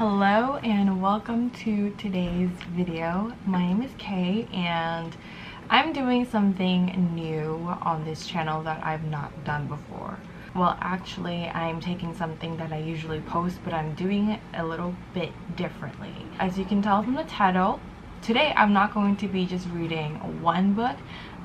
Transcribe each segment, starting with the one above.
Hello and welcome to today's video. My name is Kay and I'm doing something new on this channel that I've not done before. Well, actually I'm taking something that I usually post, but I'm doing it a little bit differently. As you can tell from the title, today I'm not going to be just reading one book.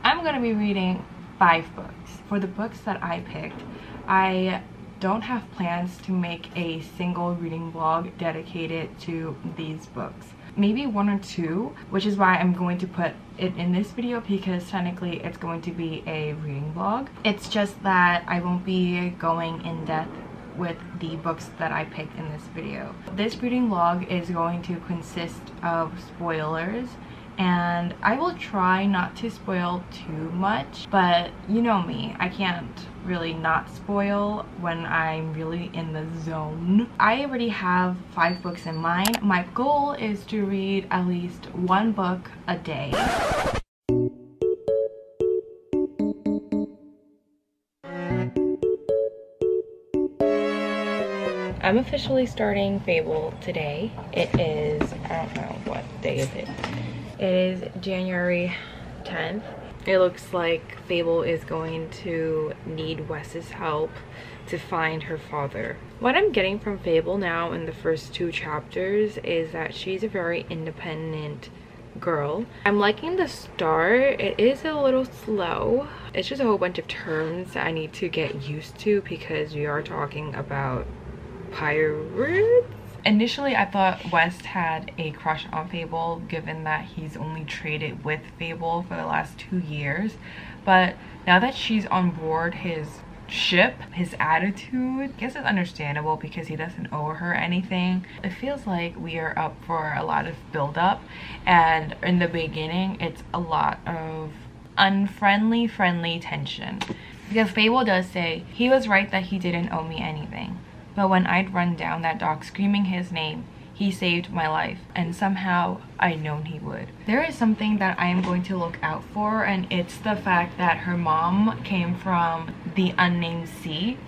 I'm going to be reading 5 books. For the books that I picked, I don't have plans to make a single reading vlog dedicated to these books. Maybe 1 or 2, which is why I'm going to put it in this video, because technically it's going to be a reading vlog. It's just that I won't be going in depth with the books that I picked in this video. This reading vlog is going to consist of spoilers, and I will try not to spoil too much, but you know me, I can't really not spoil when I'm really in the zone. I already have 5 books in mind. My goal is to read at least 1 book a day. I'm officially starting Fable today. It is, I don't know, what day is it? It is January 10th. It looks like Fable is going to need Wes's help to find her father. What I'm getting from Fable now in the first 2 chapters is that she's a very independent girl. I'm liking the start. It is a little slow. It's just a whole bunch of terms that I need to get used to because we are talking about pirates. Initially, I thought Wes had a crush on Fable, given that he's only traded with Fable for the last 2 years. But now that she's on board his ship, his attitude, I guess it's understandable because he doesn't owe her anything. It feels like we are up for a lot of build-up, and in the beginning, it's a lot of unfriendly, friendly tension. Because Fable does say, he was right that he didn't owe me anything. But when I'd run down that dock screaming his name, he saved my life, and somehow I'd known he would. There is something that I am going to look out for, and it's the fact that her mom came from the unnamed sea,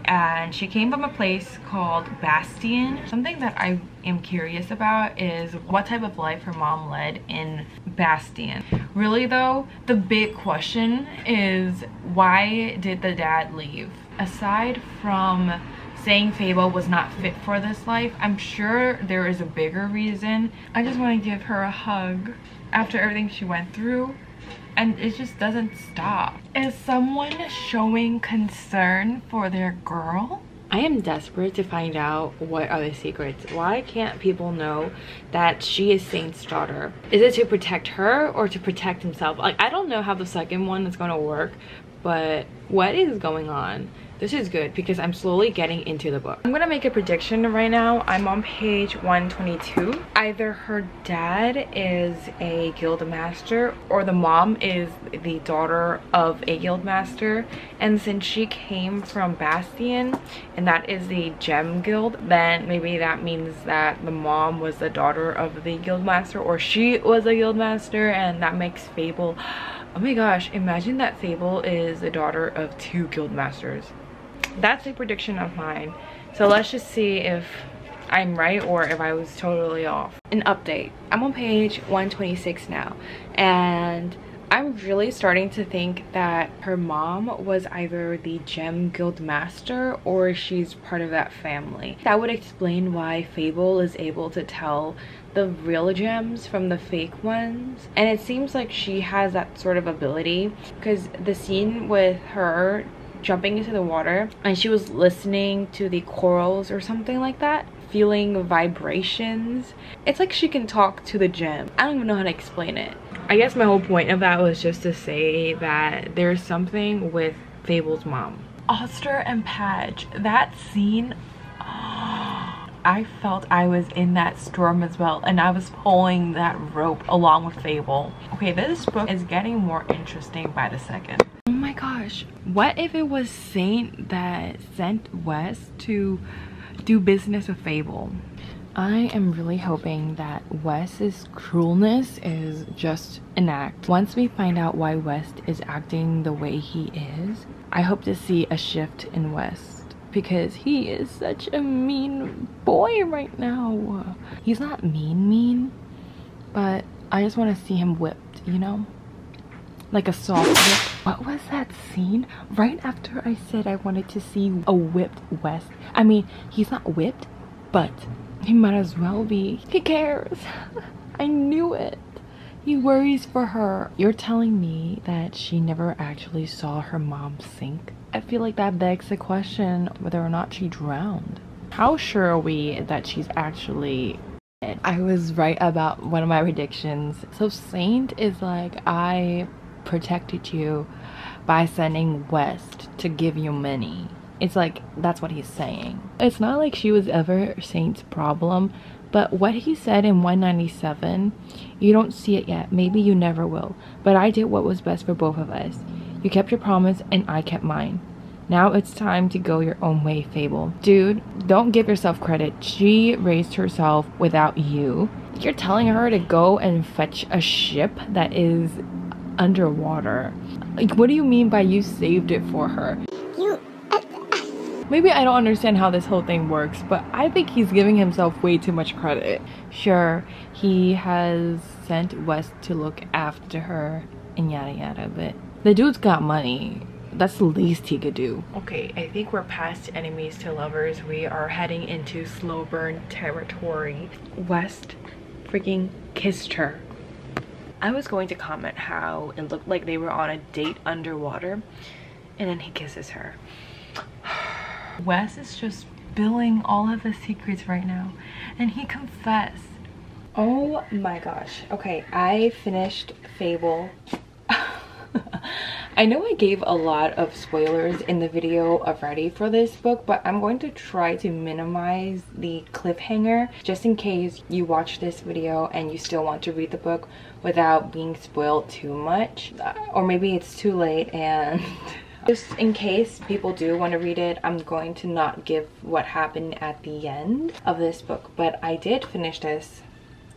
and she came from a place called Bastion. Something that I am curious about is what type of life her mom led in Bastion. Really though, the big question is, why did the dad leave? Aside from saying Fable was not fit for this life, I'm sure there is a bigger reason. I just want to give her a hug after everything she went through, and it just doesn't stop. Is someone showing concern for their girl? I am desperate to find out what are the secrets. Why can't people know that she is Saint's daughter? Is it to protect her or to protect himself? Like, I don't know how the second one is going to work, but what is going on? This is good because I'm slowly getting into the book. I'm gonna make a prediction right now. I'm on page 122. Either her dad is a guild master or the mom is the daughter of a guild master. And since she came from Bastion and that is the gem guild, then maybe that means that the mom was the daughter of the guild master, or she was a guild master, and that makes Fable. Oh my gosh, imagine that Fable is the daughter of 2 guild masters. That's a prediction of mine. So let's just see if I'm right or if I was totally off. An update. I'm on page 126 now, and I'm really starting to think that her mom was either the gem guild master or she's part of that family. That would explain why Fable is able to tell the real gems from the fake ones, and it seems like she has that sort of ability, because the scene with her jumping into the water and she was listening to the corals or something like that, feeling vibrations. It's like she can talk to the gem. I don't even know how to explain it. I guess my whole point of that was just to say that there's something with Fable's mom. Oster and Padge, that scene, I felt I was in that storm as well, and I was pulling that rope along with Fable. Okay, this book is getting more interesting by the second. Oh my gosh, what if it was Saint that sent Wes to do business with Fable? I am really hoping that Wes's cruelness is just an act. Once we find out why Wes is acting the way he is, I hope to see a shift in Wes. because he is such a mean boy right now. He's not mean, but I just want to see him whipped, you know? Like a soft whip. What was that scene? Right after I said I wanted to see a whipped West. I mean, he's not whipped, but he might as well be. He cares. I knew it. He worries for her. You're telling me that she never actually saw her mom sink? I feel like that begs the question whether or not she drowned. How sure are we that she's actually dead? I was right about one of my predictions. So Saint is like, I protected you by sending West to give you money. It's like, that's what he's saying. It's not like she was ever Saint's problem, but what he said in 197, you don't see it yet, maybe you never will, but I did what was best for both of us. You kept your promise and I kept mine. Now it's time to go your own way, Fable. Dude, don't give yourself credit. She raised herself without you. You're telling her to go and fetch a ship that is underwater. Like, what do you mean by you saved it for her? Maybe I don't understand how this whole thing works, but I think he's giving himself way too much credit. Sure, he has sent West to look after her and yada yada, but the dude's got money. That's the least he could do. Okay, I think we're past enemies to lovers. We are heading into slow burn territory. West freaking kissed her. I was going to comment how it looked like they were on a date underwater, and then he kisses her. Wes is just spilling all of his secrets right now, and he confessed. Oh my gosh. Okay, I finished Fable. I know I gave a lot of spoilers in the video already for this book, but I'm going to try to minimize the cliffhanger just in case you watch this video and you still want to read the book without being spoiled too much. Or maybe it's too late and just in case people do want to read it, I'm going to not give what happened at the end of this book. But I did finish this.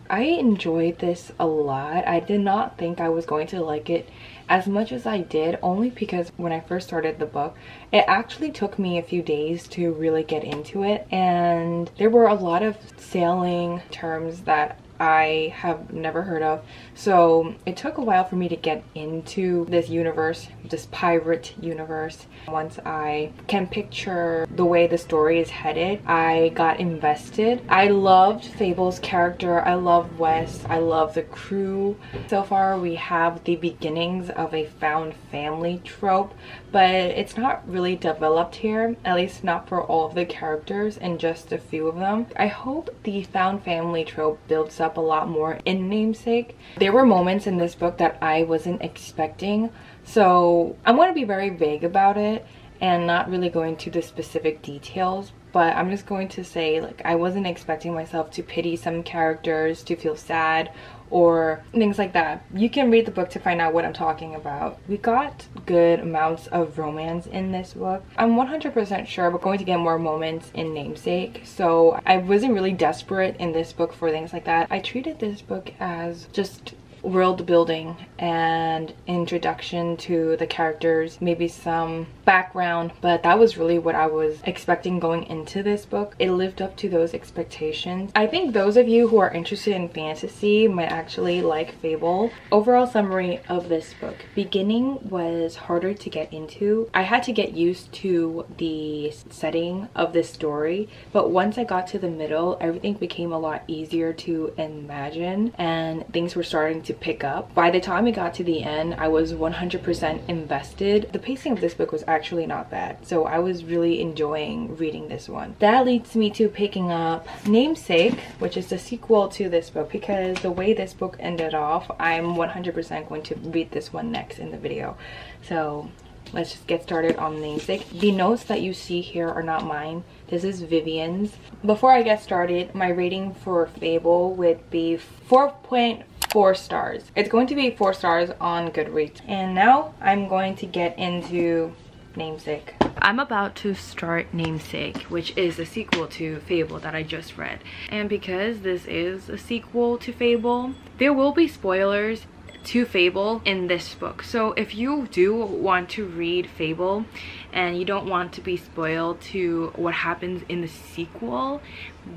I enjoyed this a lot. I did not think I was going to like it as much as I did, only because when I first started the book, it actually took me a few days to really get into it, and there were a lot of sailing terms that I have never heard of, so it took a while for me to get into this universe, this pirate universe. Once I can picture the way the story is headed, I got invested. I loved Fable's character, I love Wes, I love the crew. So far we have the beginnings of a found family trope, but it's not really developed here, at least not for all of the characters and just a few of them. I hope the found family trope builds up a lot more in Namesake. There were moments in this book that I wasn't expecting, so I'm going to be very vague about it and not really go into the specific details, but I'm just going to say, like, I wasn't expecting myself to pity some characters, to feel sad or things like that. You can read the book to find out what I'm talking about. We got good amounts of romance in this book. I'm 100% sure we're going to get more moments in Namesake, so I wasn't really desperate in this book for things like that. I treated this book as just world building and introduction to the characters, maybe some background, but that was really what I was expecting going into this book. It lived up to those expectations. I think those of you who are interested in fantasy might actually like Fable. Overall summary of this book: beginning was harder to get into. I had to get used to the setting of this story, but once I got to the middle, everything became a lot easier to imagine and things were starting to pick up. By the time it got to the end, I was 100% invested. The pacing of this book was actually not bad, so I was really enjoying reading this one. That leads me to picking up Namesake, which is the sequel to this book, because the way this book ended off, I'm 100% going to read this one next in the video. So let's just get started on Namesake. The notes that you see here are not mine. This is Vivian's. Before I get started, my rating for Fable would be 4.4 stars. It's going to be 4 stars on Goodreads. And now I'm going to get into Namesake. I'm about to start Namesake, which is a sequel to Fable that I just read. And because this is a sequel to Fable, there will be spoilers. to Fable in this book. So if you do want to read Fable and you don't want to be spoiled to what happens in the sequel,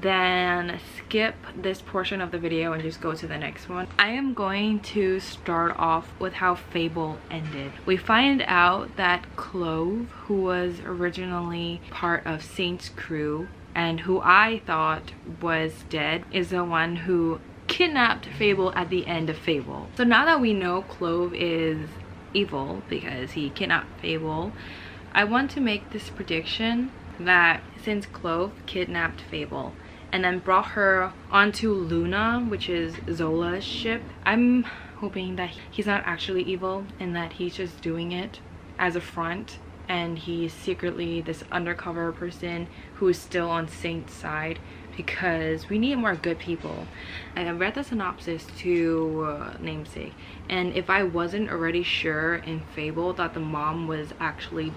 then skip this portion of the video and just go to the next one. I am going to start off with how Fable ended. We find out that Clove, who was originally part of Saint's crew and who I thought was dead, is the one who kidnapped Fable at the end of Fable. So now that we know Clove is evil because he kidnapped Fable, I want to make this prediction that since Clove kidnapped Fable and then brought her onto Luna, which is Zola's ship, I'm hoping that he's not actually evil and that he's just doing it as a front, and he's secretly this undercover person who is still on Saint's side, because we need more good people. I read the synopsis to Namesake, and if I wasn't already sure in Fable that the mom was actually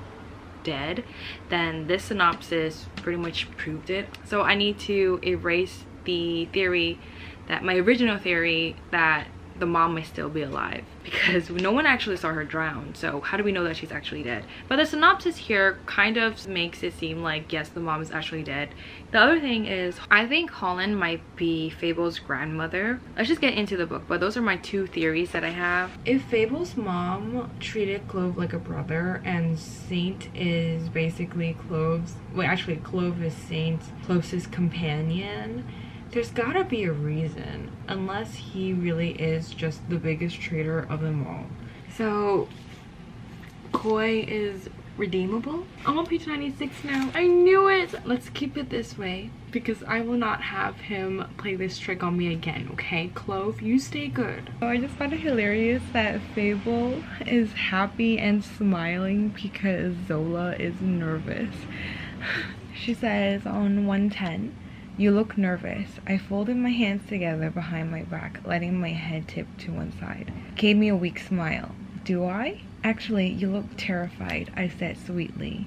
dead, then this synopsis pretty much proved it. So I need to erase the theory, that my original theory that the mom may still be alive, because no one actually saw her drown, so how do we know that she's actually dead? But the synopsis here kind of makes it seem like yes, the mom is actually dead. The other thing is, I think Holland might be Fable's grandmother. Let's just get into the book, but those are my two theories that I have. If Fable's mom treated Clove like a brother and Saint is basically Clove's, well actually Clove is Saint's closest companion, there's gotta be a reason, unless he really is just the biggest traitor of them all. So Koi is redeemable. I'm on page 96 now. I knew it. Let's keep it this way because I will not have him play this trick on me again, okay? Clove, you stay good. Oh, I just find it hilarious that Fable is happy and smiling because Zola is nervous. She says on 110, "You look nervous." I folded my hands together behind my back, letting my head tip to one side. Gave me a weak smile. "Do I?" "Actually, you look terrified," I said sweetly.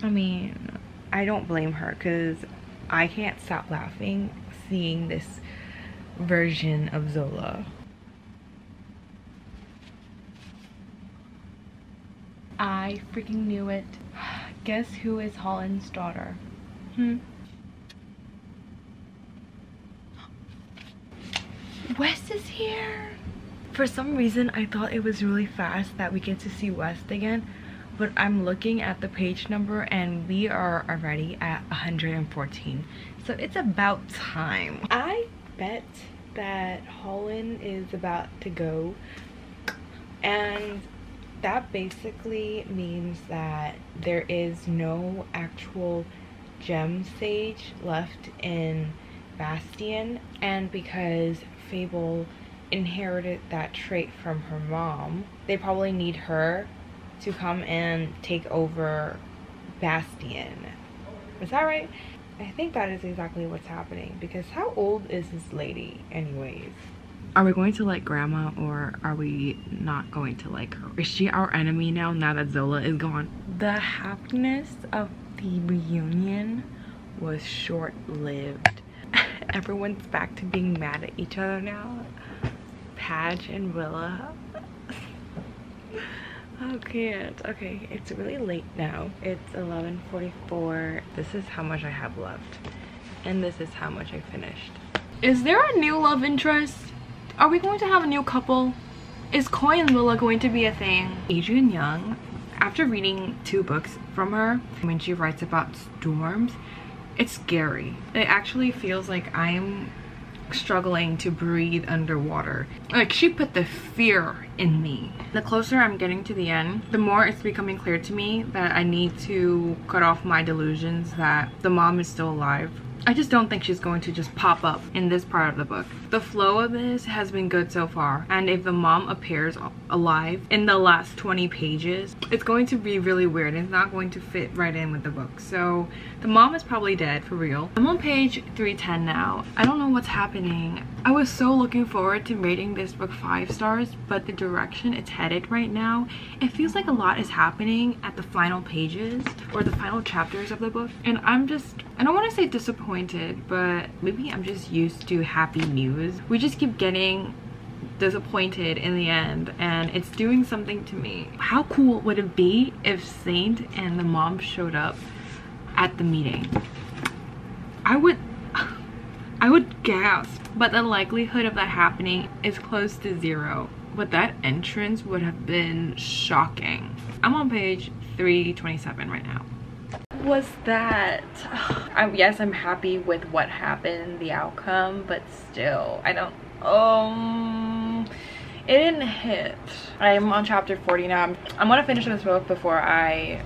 I mean, I don't blame her because I can't stop laughing seeing this version of Zola. I freaking knew it. Guess who is Holland's daughter? West is here! For some reason, I thought it was really fast that we get to see West again, but I'm looking at the page number and we are already at 114. So it's about time. I bet that Holland is about to go, and that basically means that there is no actual gem sage left in Bastion, and because Fable inherited that trait from her mom, they probably need her to come and take over Bastion. Is that right? I think that is exactly what's happening, because how old is this lady anyways? Are we going to like grandma, or are we not going to like her? Is she our enemy now that Zola is gone? The happiness of the reunion was short-lived. Everyone's back to being mad at each other now. Padge and Willa. Oh, can't. Okay, it's really late now. It's 11:44. This is how much I have left, and this is how much I finished. Is there a new love interest? Are we going to have a new couple? Is Koi and Willa going to be a thing? Adrienne Young, after reading 2 books from her, when she writes about storms, it's scary. It actually feels like I'm struggling to breathe underwater. Like, she put the fear in me. The closer I'm getting to the end, the more it's becoming clear to me that I need to cut off my delusions that the mom is still alive. I just don't think she's going to just pop up in this part of the book. The flow of this has been good so far, and if the mom appears alive in the last 20 pages, it's going to be really weird. It's not going to fit right in with the book. So the mom is probably dead for real. I'm on page 310 now. I don't know what's happening. I was so looking forward to rating this book 5 stars, but the direction it's headed right now, it feels like a lot is happening at the final pages or the final chapters of the book, and I'm just I don't want to say disappointed, but maybe I'm just used to happy news. We just keep getting disappointed in the end, and it's doing something to me. How cool would it be if Saint and the mom showed up at the meeting? I would gasp, but the likelihood of that happening is close to zero. But that entrance would have been shocking. I'm on page 327 right now. Was that yes, I'm happy with what happened, the outcome, but still I don't it didn't hit. I'm on chapter 40 now. I'm gonna finish this book before I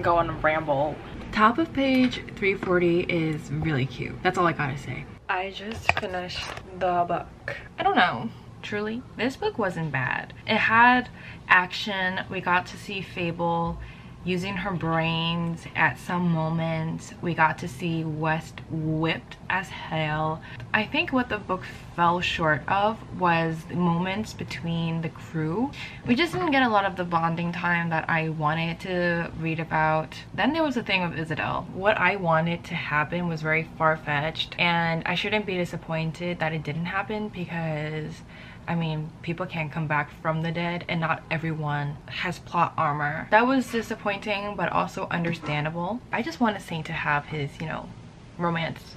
go on a ramble. Top of page 340 is really cute. That's all I gotta say. I just finished the book. I don't know, truly this book wasn't bad. It had action. We got to see Fable using her brains at some moments. We got to see West whipped as hell. I think what the book fell short of was the moments between the crew. We just didn't get a lot of the bonding time that I wanted to read about. Then there was the thing with Isabel. What I wanted to happen was very far-fetched, and I shouldn't be disappointed that it didn't happen, because I mean, people can't come back from the dead, and not everyone has plot armor. That was disappointing, but also understandable. I just want Saint to have his, you know, romance,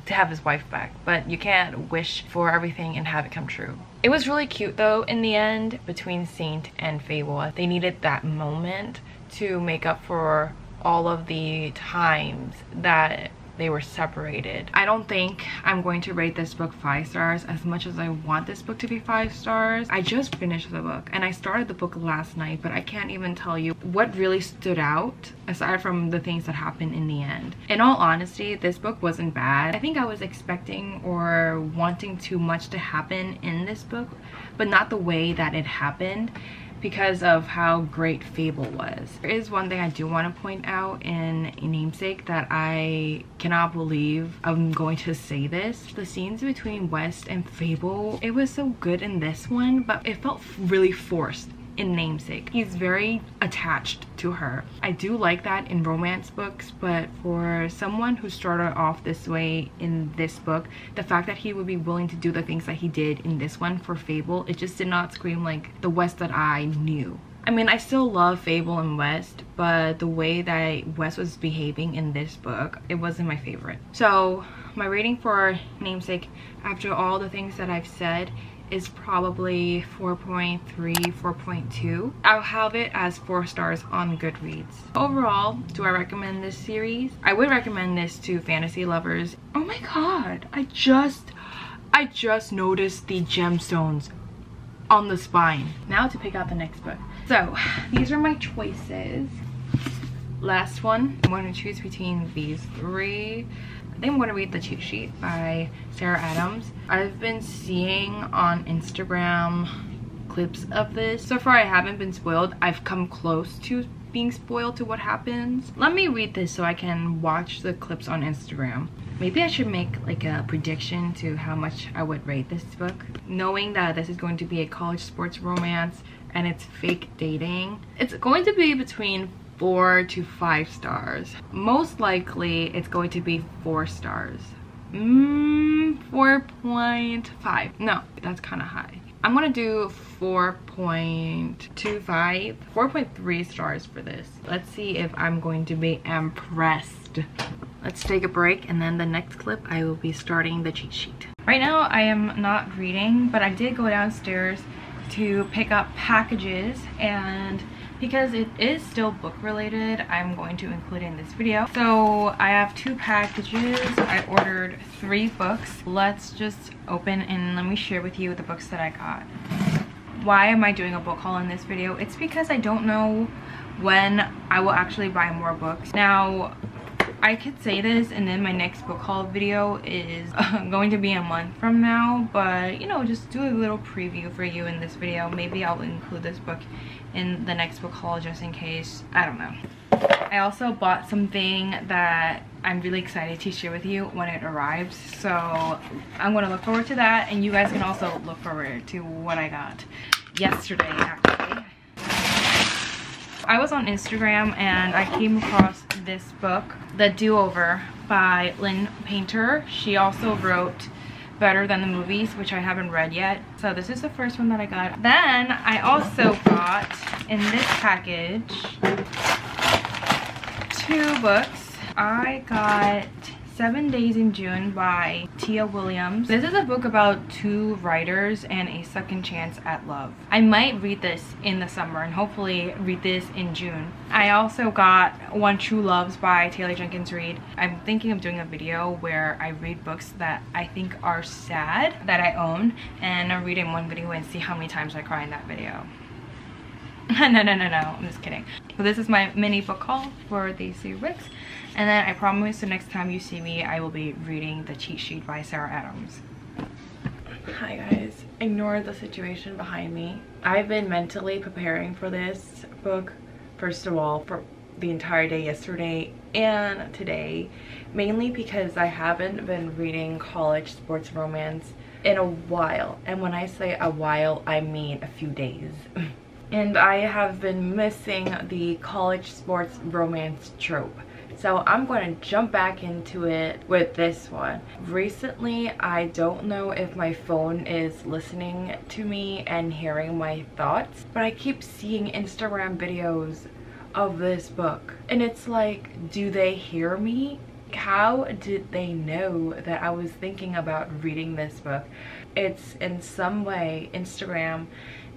to have his wife back, but you can't wish for everything and have it come true. It was really cute though in the end between Saint and Fable. They needed that moment to make up for all of the times that they were separated. I don't think I'm going to rate this book 5 stars as much as I want this book to be 5 stars. I just finished the book and I started the book last night, but I can't even tell you what really stood out aside from the things that happened in the end. In all honesty, this book wasn't bad. I think I was expecting or wanting too much to happen in this book, but not the way that it happened, because of how great Fable was. There is one thing I do want to point out in Namesake that I cannot believe I'm going to say this. The scenes between West and Fable, it was so good in this one, but it felt really forced in Namesake. He's very attached to her. I do like that in romance books, but for someone who started off this way in this book, the fact that he would be willing to do the things that he did in this one for Fable, it just did not scream like the West that I knew. I mean, I still love Fable and West, but the way that West was behaving in this book, it wasn't my favorite. So my rating for Namesake, after all the things that I've said, is probably 4.3, 4.2. I'll have it as 4 stars on Goodreads. Overall, do I recommend this series? I would recommend this to fantasy lovers. Oh my god, I just noticed the gemstones on the spine. Now to pick out the next book. So these are my choices. Last one, I'm going to choose between these 3. I think I'm going to read The Cheat Sheet by Sarah Adams. I've been seeing on Instagram clips of this. So far I haven't been spoiled. I've come close to being spoiled to what happens. Let me read this so I can watch the clips on Instagram. Maybe I should make like a prediction to how much I would rate this book. Knowing that this is going to be a college sports romance and it's fake dating, it's going to be between 4 to 5 stars. Most likely it's going to be 4 stars. 4.5. No, that's kind of high. I'm gonna do 4.25, 4.3 stars for this. Let's see if I'm going to be impressed. Let's take a break, and then the next clip I will be starting the cheat sheet. Right now I am not reading, but I did go downstairs to pick up packages, and because it is still book related, I'm going to include it in this video. So I have 2 packages. I ordered 3 books. Let's just open and let me share with you the books that I got. Why am I doing a book haul in this video? It's because I don't know when I will actually buy more books. Now, I could say this and then my next book haul video is going to be a month from now, but you know, just do a little preview for you in this video. Maybe I'll include this book in the next book haul just in case. I don't know. I also bought something that I'm really excited to share with you when it arrives, so I'm going to look forward to that, and you guys can also look forward to what I got yesterday actually. I was on Instagram and I came across this book, The Do-Over by Lynn Painter. She also wrote Better Than the Movies, which I haven't read yet. So this is the first one that I got. Then I also got in this package 2 books. I got 7 Days in June by Tia Williams. This is a book about 2 writers and a second chance at love. I might read this in the summer and hopefully read this in June. I also got One True Loves by Taylor Jenkins Reid. I'm thinking of doing a video where I read books that I think are sad that I own, and I'll read in one video and see how many times I cry in that video. No, I'm just kidding. So this is my mini book haul for these 3 books. And then I promise the next time you see me, I will be reading The Cheat Sheet by Sarah Adams. Hi guys, ignore the situation behind me. I've been mentally preparing for this book, first of all, for the entire day yesterday and today, mainly because I haven't been reading college sports romance in a while. And when I say a while, I mean a few days. And I have been missing the college sports romance trope. So I'm going to jump back into it with this one. Recently, I don't know if my phone is listening to me and hearing my thoughts, but I keep seeing Instagram videos of this book. And it's like, do they hear me? How did they know that I was thinking about reading this book? It's in some way Instagram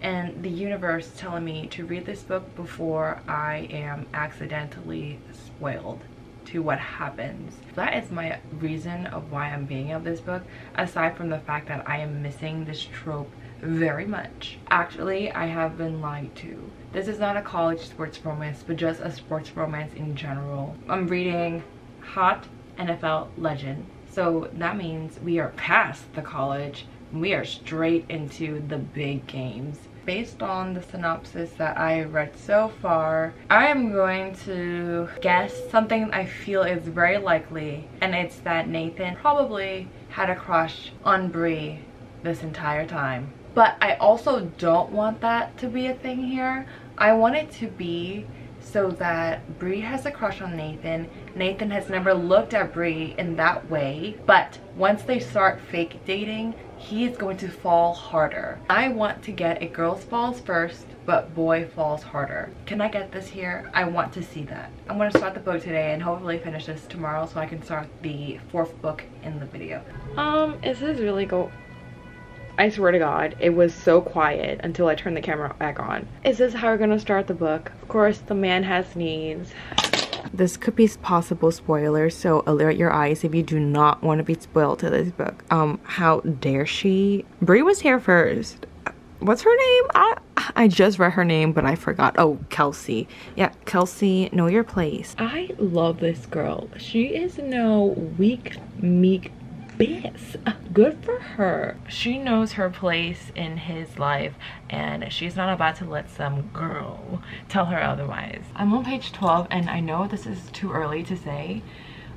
and the universe telling me to read this book before I am accidentally spoiled to what happens. That is my reason of why I'm being of this book, aside from the fact that I am missing this trope very much. Actually, I have been lied to. This is not a college sports romance, but just a sports romance in general. I'm reading Hot NFL Legend, so that means we are past the college. We are straight into the big games. Based on the synopsis that I read so far, I am going to guess something I feel is very likely, and it's that Nathan probably had a crush on Bree this entire time. But I also don't want that to be a thing here. I want it to be so that Bree has a crush on Nathan. Nathan has never looked at Bree in that way, but once they start fake dating, he is going to fall harder. I want to get a girls falls first, but boy falls harder. Can I get this here? I want to see that. I'm going to start the book today and hopefully finish this tomorrow so I can start the 4th book in the video. Is this really I swear to God, it was so quiet until I turned the camera back on. Is this how we're gonna start the book? Of course, the man has needs. This could be possible spoilers, so alert your eyes if you do not want to be spoiled to this book. How dare she? Bree was here first. What's her name? I just read her name, but I forgot. Oh, Kelsey. Yeah, Kelsey, know your place. I love this girl. She is no weak, meek bitch. Good for her. She knows her place in his life, and she's not about to let some girl tell her otherwise. I'm on page 12, and I know this is too early to say,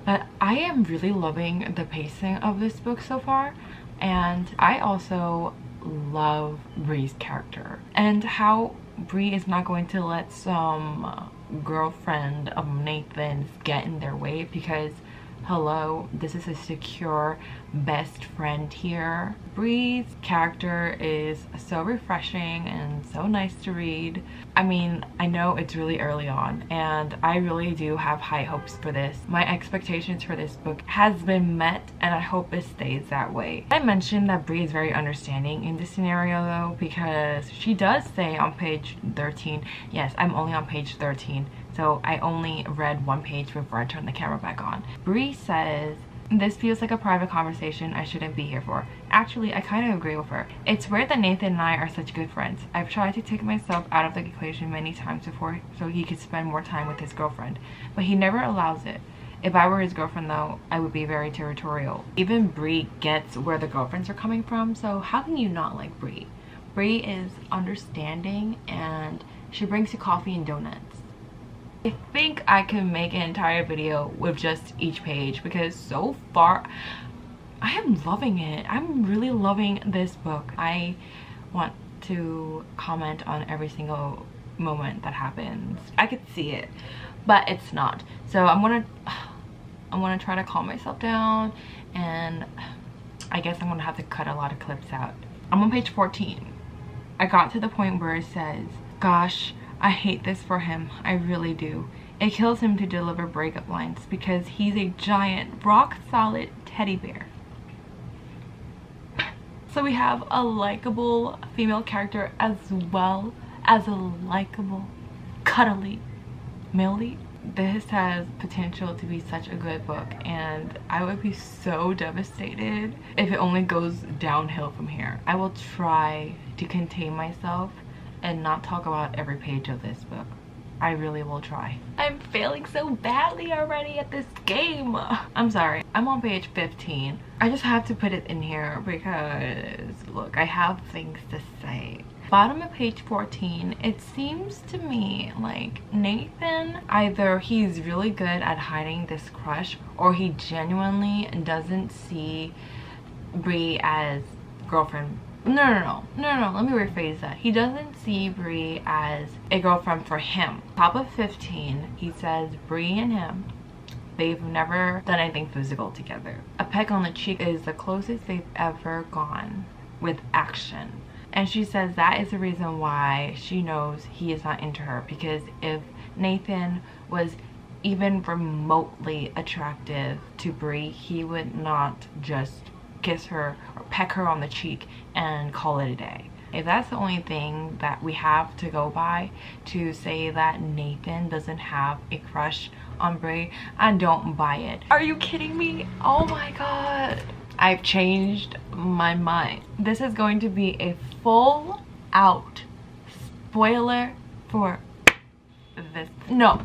but I am really loving the pacing of this book so far, and I also love Bree's character and how Bree is not going to let some girlfriend of Nathan's get in their way, because hello, this is a secure best friend here. Bree's character is so refreshing and so nice to read. I mean, I know it's really early on and I really do have high hopes for this. My expectations for this book has been met and I hope it stays that way. I mentioned that Bree is very understanding in this scenario though, because she does say on page 13, yes, I'm only on page 13, so I only read 1 page before I turned the camera back on. Bree says, "This feels like a private conversation I shouldn't be here for." Actually, I kind of agree with her. It's weird that Nathan and I are such good friends. I've tried to take myself out of the equation many times before so he could spend more time with his girlfriend, but he never allows it. If I were his girlfriend though, I would be very territorial. Even Bree gets where the girlfriends are coming from, so how can you not like Bree? Bree is understanding and she brings you coffee and donuts. I think I can make an entire video with just each page because so far I am loving it. I'm really loving this book. I want to comment on every single moment that happens. I could see it, but it's not. So I'm gonna I'm gonna try to calm myself down, and I guess I'm gonna have to cut a lot of clips out. I'm on page 14. I got to the point where it says, "Gosh, I hate this for him. I really do. It kills him to deliver breakup lines because he's a giant, rock-solid teddy bear." So we have a likable female character as well as a likable, cuddly male lead. This has potential to be such a good book, and I would be so devastated if it only goes downhill from here. I will try to contain myself and not talk about every page of this book. I really will try. I'm failing so badly already at this game. I'm sorry. I'm on page 15. I just have to put it in here because, look, I have things to say. Bottom of page 14, it seems to me like Nathan, either he's really good at hiding this crush or he genuinely doesn't see Bree as girlfriend. No, let me rephrase that. He doesn't see Bree as a girlfriend for him. Top of 15, he says Bree and him, they've never done anything physical together. A peck on the cheek is the closest they've ever gone with action. And she says that is the reason why she knows he is not into her, because if Nathan was even remotely attractive to Bree, he would not just kiss her or peck her on the cheek and call it a day. If that's the only thing that we have to go by to say that Nathan doesn't have a crush on Bree, I don't buy it. Are you kidding me? Oh my god. I've changed my mind. This is going to be a full out spoiler for this. No.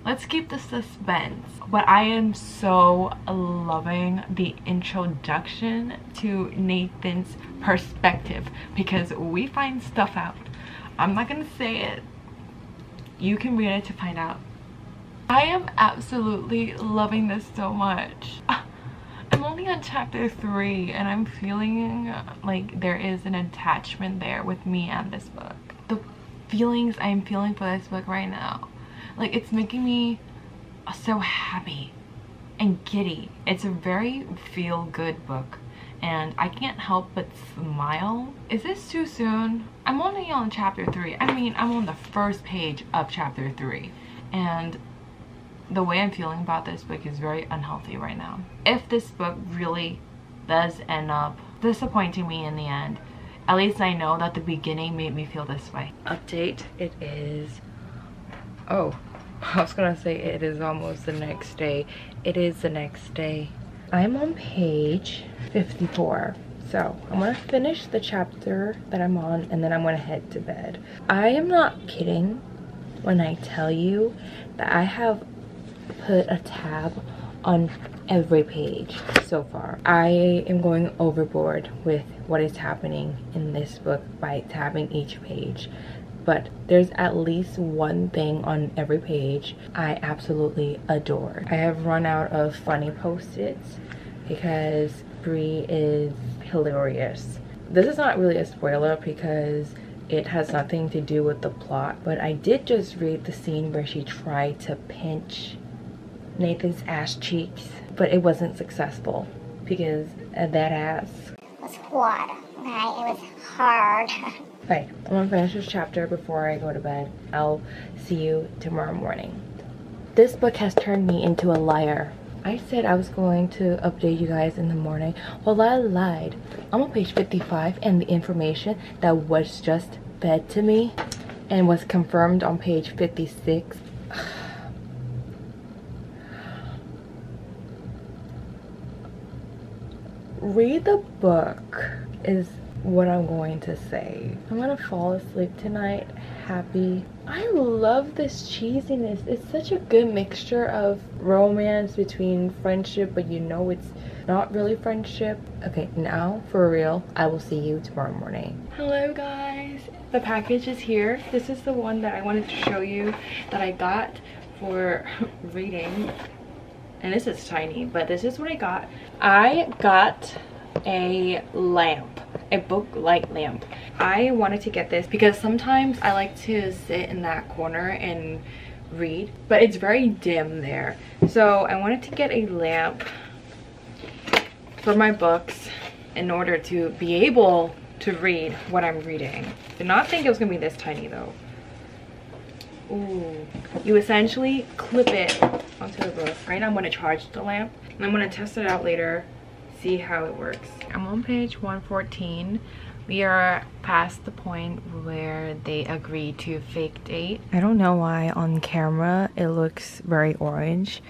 Let's keep the suspense. But I am so loving the introduction to Nathan's perspective, because we find stuff out. I'm not gonna say it. You can read it to find out. I am absolutely loving this so much. I'm only on chapter 3 and I'm feeling like there is an attachment there with me and this book. The feelings I'm feeling for this book right now, like, it's making me so happy and giddy. It's a very feel-good book and I can't help but smile. Is this too soon? I'm only on chapter 3. I mean, I'm on the first page of chapter 3, and the way I'm feeling about this book is very unhealthy right now. If this book really does end up disappointing me in the end, at least I know that the beginning made me feel this way. Update, it is, oh, I was gonna say it is almost the next day. It is the next day. I'm on page 54. So I'm gonna finish the chapter that I'm on and then I'm gonna head to bed. I am not kidding when I tell you that I have put a tab on every page so far. I am going overboard with what is happening in this book by tabbing each page, but there's at least one thing on every page I absolutely adore. I have run out of funny post-its because Bree is hilarious. This is not really a spoiler because it has nothing to do with the plot, but I did just read the scene where she tried to pinch Nathan's ass cheeks, but it wasn't successful because that ass was hard. Okay, it was hard. Okay, I'm gonna finish this chapter before I go to bed. I'll see you tomorrow morning. This book has turned me into a liar. I said I was going to update you guys in the morning. Well, I lied. I'm on page 55 and the information that was just fed to me and was confirmed on page 56. Read the book is what I'm going to say. I'm gonna fall asleep tonight happy. I love this cheesiness. It's such a good mixture of romance between friendship, but you know it's not really friendship. Okay, now for real, I will see you tomorrow morning. Hello guys, the package is here. This is the one that I wanted to show you that I got for reading. And this is tiny, but this is what I got. I got a lamp, a book light lamp. I wanted to get this because sometimes I like to sit in that corner and read, but it's very dim there. So I wanted to get a lamp for my books in order to be able to read what I'm reading. Did not think it was gonna be this tiny though. Ooh. You essentially clip it onto the book. Right now I'm gonna charge the lamp and I'm gonna test it out later, see how it works. I'm on page 114. We are past the point where they agree to fake date. I don't know why on camera it looks very orange.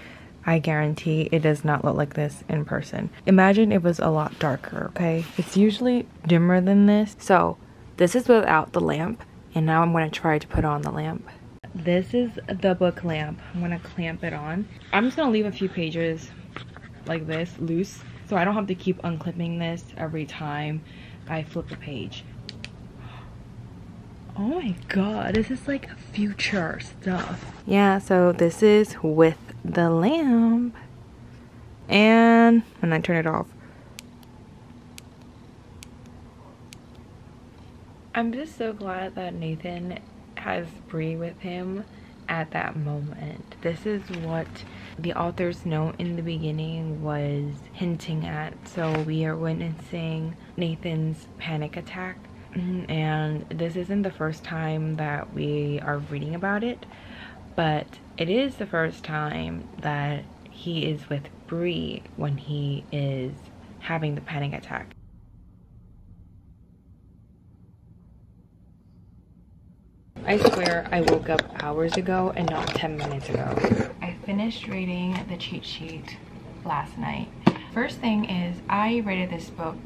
I guarantee it does not look like this in person. Imagine it was a lot darker, okay? It's usually dimmer than this. So this is without the lamp, and now I'm gonna try to put on the lamp. This is the book lamp. I'm gonna clamp it on. I'm just gonna leave a few pages like this loose, so I don't have to keep unclipping this every time I flip the page. Oh my god, this is like future stuff. Yeah, so this is with the lamp. And I turn it off. I'm just so glad that Nathan has Bree with him at that moment. This is what the author's note in the beginning was hinting at. So we are witnessing Nathan's panic attack, and this isn't the first time that we are reading about it, but it is the first time that he is with Bree when he is having the panic attack. I swear I woke up hours ago and not 10 minutes ago. I finished reading the cheat sheet last night. First thing is I rated this book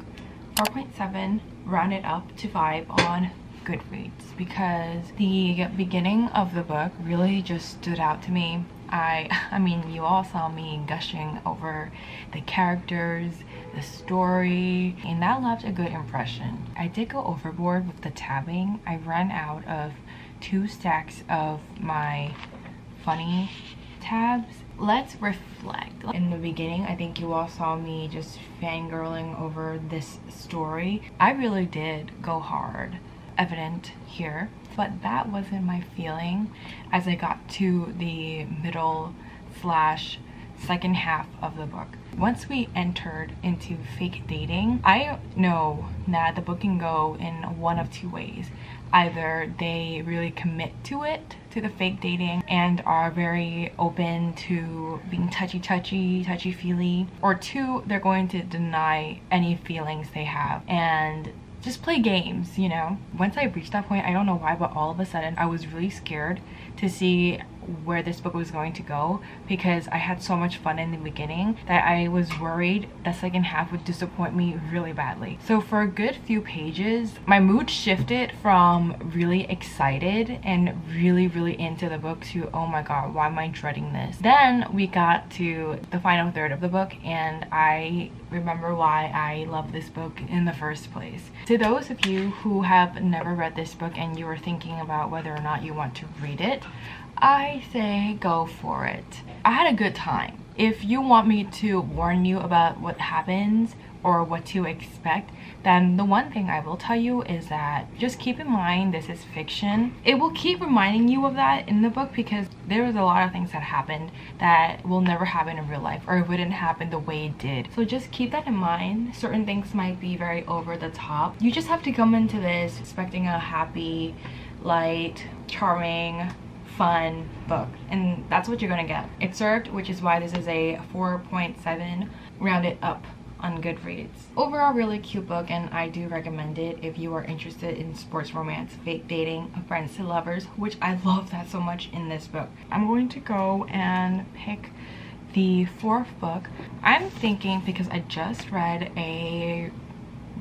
4.7, rounded up to 5 on Goodreads, because the beginning of the book really just stood out to me. I mean, you all saw me gushing over the characters, the story, and that left a good impression. I did go overboard with the tabbing. I ran out of 2 stacks of my funny tabs. Let's reflect. In the beginning, I think you all saw me just fangirling over this story. I really did go hard, evident here, but that wasn't my feeling as I got to the middle slash second half of the book. Once we entered into fake dating, I know that the book can go in one of 2 ways. Either they really commit to it, to the fake dating, and are very open to being touchy-feely, or 2, they're going to deny any feelings they have and just play games, you know? Once I reached that point, I don't know why, but all of a sudden I was really scared to see where this book was going to go, because I had so much fun in the beginning that I was worried the second half would disappoint me really badly. So for a good few pages, my mood shifted from really excited and really into the book to, oh my god, why am I dreading this? Then we got to the final third of the book and I remember why I love this book in the first place. To those of you who have never read this book and you are thinking about whether or not you want to read it, I say go for it. I had a good time. If you want me to warn you about what happens or what to expect, then the one thing I will tell you is that just keep in mind this is fiction. It will keep reminding you of that in the book because there was a lot of things that happened that will never happen in real life, or it wouldn't happen the way it did. So just keep that in mind. Certain things might be very over the top. You just have to come into this expecting a happy, light, charming, fun book, and that's what you're gonna get. Excerpt, which is why this is a 4.7 rounded up on Goodreads. Overall, really cute book, and I do recommend it if you are interested in sports romance, fake dating, friends to lovers, which I love that so much in this book. I'm going to go and pick the 4th book. I'm thinking, because I just read a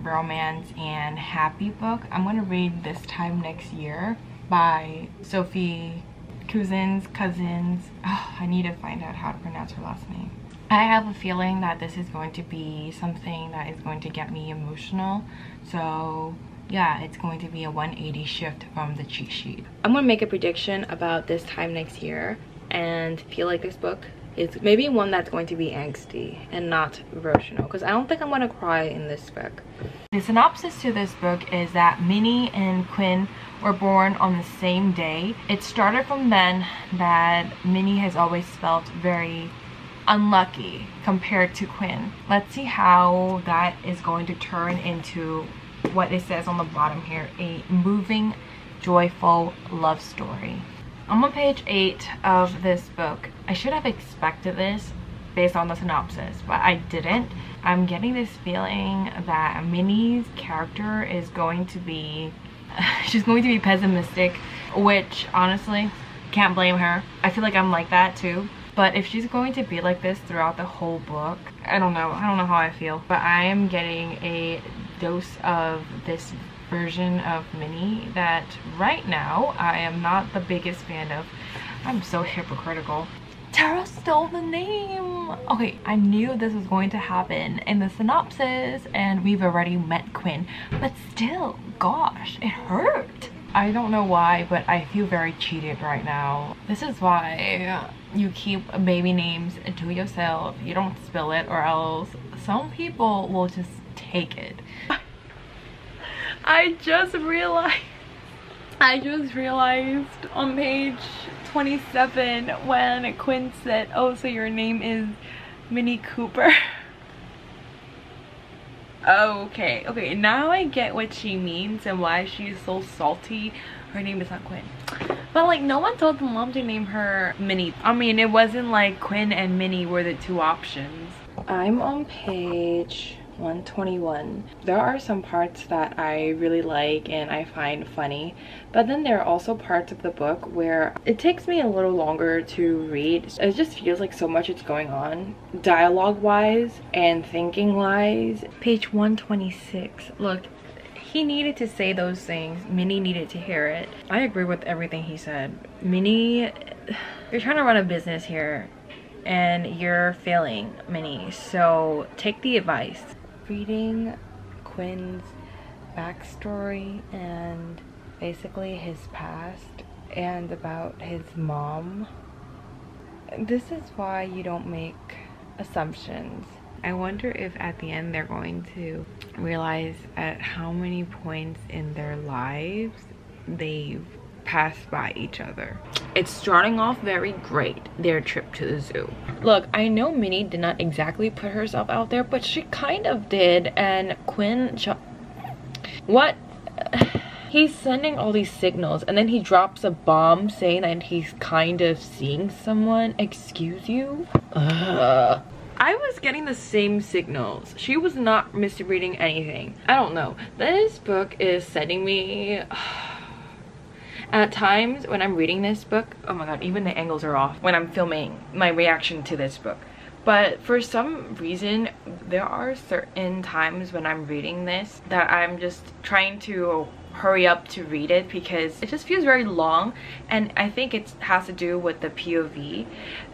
romance and happy book, I'm going to read This Time Next Year by Sophie Cousens. Oh, I need to find out how to pronounce her last name. I have a feeling that this is going to be something that is going to get me emotional. So yeah, it's going to be a 180 shift from the cheat sheet. I'm going to make a prediction about This Time Next Year and feel like this book is maybe one that's going to be angsty and not emotional, because I don't think I'm going to cry in this book. The synopsis to this book is that Minnie and Quinn were born on the same day. It started from then that Minnie has always felt very unlucky compared to Quinn. Let's see how that is going to turn into what it says on the bottom here, a moving, joyful love story. I'm on page 8 of this book. I should have expected this based on the synopsis, but I didn't. I'm getting this feeling that Minnie's character is going to be she's going to be pessimistic, which honestly can't blame her. I feel like I'm like that too. But if she's going to be like this throughout the whole book, I don't know how I feel. But I am getting a dose of this version of Minnie that right now I am not the biggest fan of. I'm so hypocritical. Tara stole the name. Okay, I knew this was going to happen in the synopsis and we've already met Quinn, but still, gosh, it hurt. I don't know why, but I feel very cheated right now. This is why you keep baby names to yourself. You don't spill it, or else some people will just take it. I just realized on page 27 when Quinn said, "Oh, so your name is Minnie Cooper." Okay, now I get what she means and why she's so salty. Her name is not Quinn. But like, no one told the mom to name her Minnie. I mean, it wasn't like Quinn and Minnie were the two options. I'm on page 121. There are some parts that I really like and I find funny, but then there are also parts of the book where it takes me a little longer to read. It just feels like so much is going on, dialogue wise and thinking wise. Page 126. Look, he needed to say those things. Minnie needed to hear it. I agree with everything he said. Minnie, you're trying to run a business here and you're failing, Minnie, so take the advice. Reading Quinn's backstory and basically his past and about his mom, this is why you don't make assumptions. I wonder if at the end they're going to realize at how many points in their lives they've passed by each other. It's starting off very great, their trip to the zoo. Look, I know Minnie did not exactly put herself out there, but she kind of did. And Quinn, what? He's sending all these signals and then he drops a bomb saying that he's kind of seeing someone. Excuse you? I was getting the same signals. She was not misreading anything. I don't know. This book is setting me at times when I'm reading this book, oh my god, even the angles are off when I'm filming my reaction to this book. But for some reason, there are certain times when I'm reading this that I'm just trying to hurry up to read it because it just feels very long, and I think it has to do with the POV.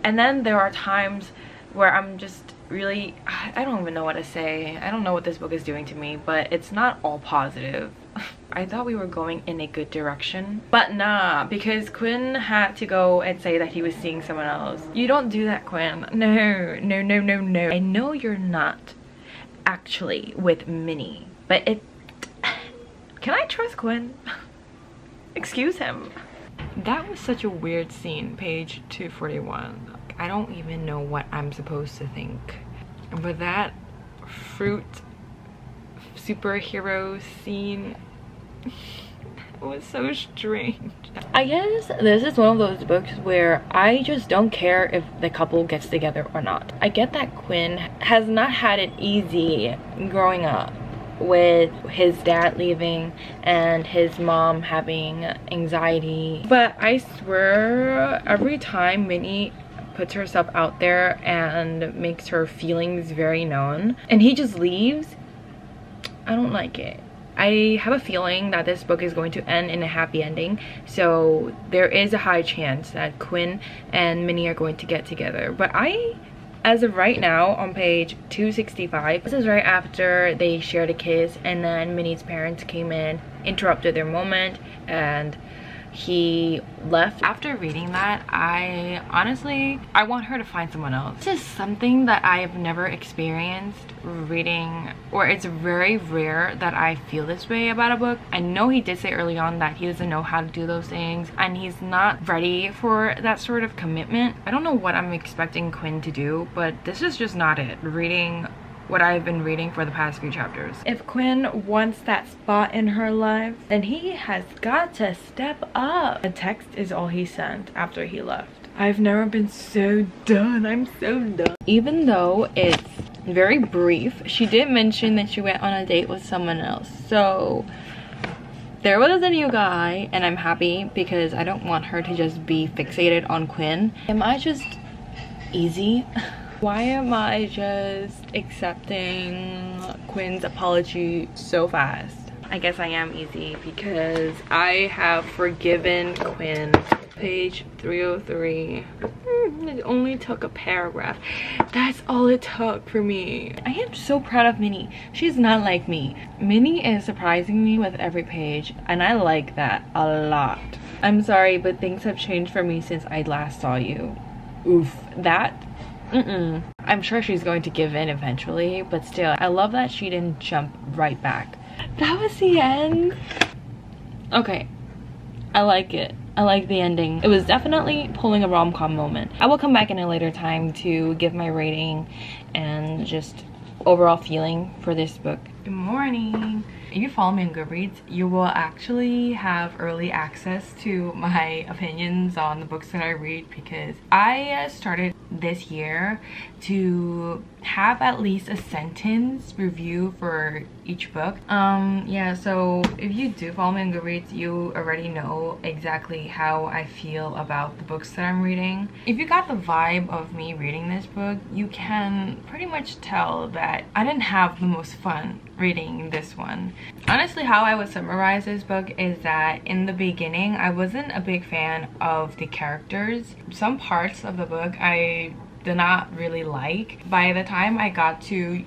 And then there are times where I'm just really, I don't even know what to say. I don't know what this book is doing to me, but it's not all positive. I thought we were going in a good direction, but nah, because Quinn had to go and say that he was seeing someone else. You don't do that, Quinn. No. I know you're not actually with Minnie, but can I trust Quinn? Excuse him. That was such a weird scene, page 241. I don't even know what I'm supposed to think. But that fruit superhero scene was so strange. I guess this is one of those books where I just don't care if the couple gets together or not. I get that Quinn has not had it easy growing up with his dad leaving and his mom having anxiety, but I swear every time Minnie puts herself out there and makes her feelings very known and he just leaves, I don't like it. I have a feeling that this book is going to end in a happy ending, so there is a high chance that Quinn and Minnie are going to get together. But as of right now, on page 265, this is right after they shared a kiss and then Minnie's parents came in, interrupted their moment, and he left. After reading that, I want her to find someone else. This is something that I've never experienced reading, or it's very rare that I feel this way about a book. I know he did say early on that he doesn't know how to do those things and he's not ready for that sort of commitment. I don't know what I'm expecting Quinn to do, but this is just not it. Reading what I've been reading for the past few chapters. If Quinn wants that spot in her life, then he has got to step up. A text is all he sent after he left. I've never been so done. I'm so done. Even though it's very brief, she did mention that she went on a date with someone else. So there was a new guy, and I'm happy because I don't want her to just be fixated on Quinn. Am I just easy? Why am I just accepting Quinn's apology so fast? I guess I am easy because I have forgiven Quinn. Page 303. It only took a paragraph. That's all it took for me. I am so proud of Minnie. She's not like me. Minnie is surprising me with every page, and I like that a lot. I'm sorry, but things have changed for me since I last saw you. Oof. That? I'm sure she's going to give in eventually, but still, I love that she didn't jump right back. That was the end. Okay, I like it. I like the ending. It was definitely pulling a rom-com moment. I will come back in a later time to give my rating and just overall feeling for this book. Good morning. If you follow me on Goodreads, you will actually have early access to my opinions on the books that I read, because I started this year to have at least a sentence review for each book. Yeah, so if you do follow me on Goodreads, you already know exactly how I feel about the books that I'm reading. If you got the vibe of me reading this book, you can pretty much tell that I didn't have the most fun reading this one. Honestly, how I would summarize this book is that in the beginning, I wasn't a big fan of the characters. Some parts of the book I did not really like. By the time I got to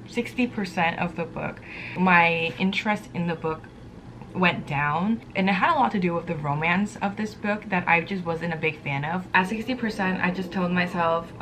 60% of the book, my interest in the book went down, and it had a lot to do with the romance of this book that I just wasn't a big fan of. At 60%, I just told myself,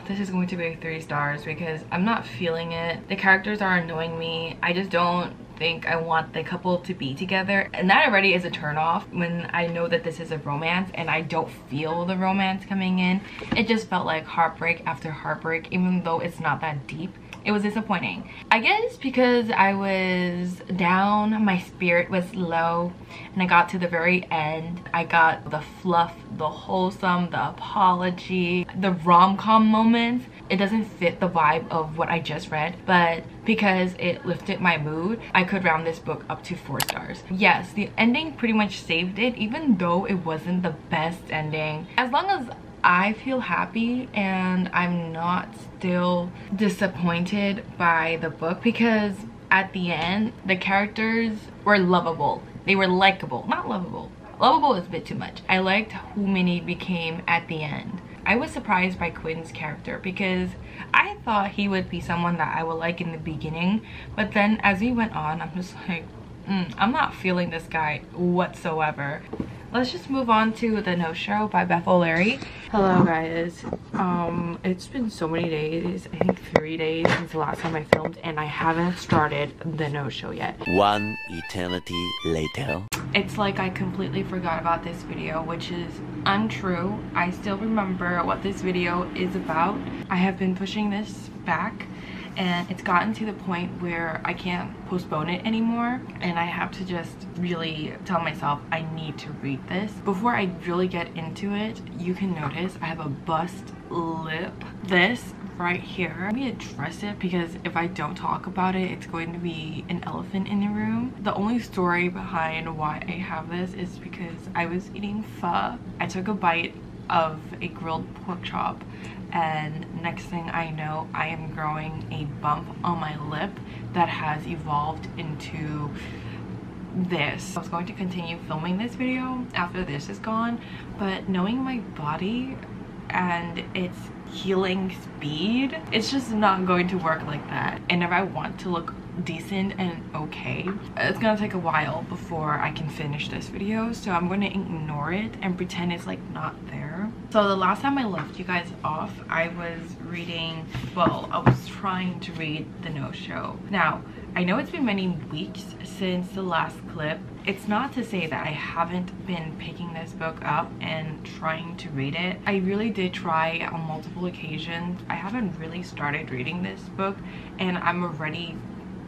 this is going to be 3 stars because I'm not feeling it. The characters are annoying me. I just don't think I want the couple to be together, and that already is a turn off when I know that this is a romance and I don't feel the romance coming in. It just felt like heartbreak after heartbreak, even though it's not that deep. It was disappointing. I guess because I was down, my spirit was low, and I got to the very end. I got the fluff, the wholesome, the apology, the rom-com moments. It doesn't fit the vibe of what I just read, but because it lifted my mood, I could round this book up to 4 stars. Yes, the ending pretty much saved it, even though it wasn't the best ending. As long as I feel happy and I'm not still disappointed by the book, because at the end the characters were lovable. They were likable, not lovable. Lovable is a bit too much. I liked who Minnie became at the end. I was surprised by Quinn's character because I thought he would be someone that I would like in the beginning, but then as he went on, I'm just like, I'm not feeling this guy whatsoever. Let's just move on to The No-Show by Beth. Hello guys. It's been so many days, I think 3 days since the last time I filmed, and I haven't started The No-Show yet. One eternity later. It's like I completely forgot about this video, which is untrue. I still remember what this video is about. I have been pushing this back, and it's gotten to the point where I can't postpone it anymore, and I have to just really tell myself I need to read this. Before I really get into it, you can notice I have a bust lip. This right here, let me address it because if I don't talk about it, it's going to be an elephant in the room. The only story behind why I have this is because I was eating pho. I took a bite of a grilled pork chop, and next thing I know, I am growing a bump on my lip that has evolved into this. I was going to continue filming this video after this is gone, but knowing my body and its healing speed. It's just not going to work like that. And if I want to look decent and okay, it's gonna take a while before I can finish this video, so I'm gonna ignore it and pretend it's like not there. So the last time I left you guys off, I was reading, well, I was trying to read The No-Show. Now I know it's been many weeks since the last clip. It's not to say that I haven't been picking this book up and trying to read it. I really did try on multiple occasions. I haven't really started reading this book and I'm already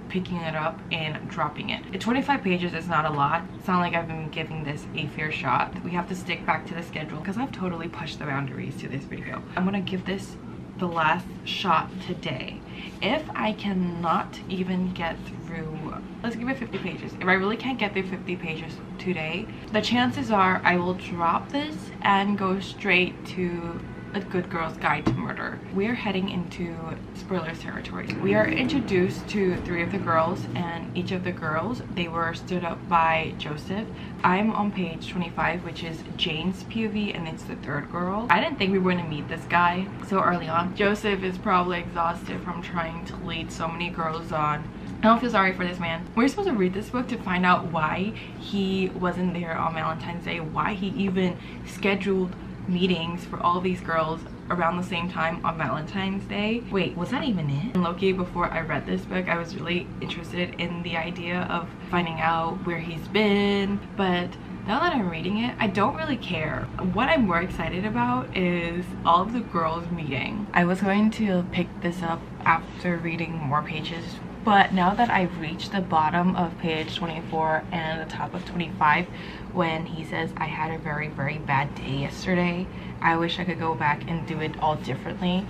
picking it up and dropping it. 25 pages is not a lot. It's not like I've been giving this a fair shot. We have to stick back to the schedule because I've totally pushed the boundaries to this video. I'm gonna give this the last shot today. If I cannot even get through, let's give it 50 pages. If I really can't get through 50 pages today, the chances are I will drop this and go straight to A Good Girl's Guide to Murder. We are heading into spoilers territory. We are introduced to 3 of the girls, and each of the girls, they were stood up by Joseph. I'm on page 25, which is Jane's POV, and it's the 3rd girl. I didn't think we were going to meet this guy so early on. Joseph is probably exhausted from trying to lead so many girls on. I don't feel sorry for this man. We're supposed to read this book to find out why he wasn't there on Valentine's Day, why he even scheduled meetings for all these girls around the same time on Valentine's Day. Wait, was that even it? And low-key, before I read this book, I was really interested in the idea of finding out where he's been, but now that I'm reading it, I don't really care. What I'm more excited about is all of the girls meeting. I was going to pick this up after reading more pages, but now that I've reached the bottom of page 24 and the top of 25, when he says, I had a very, very bad day yesterday, I wish I could go back and do it all differently.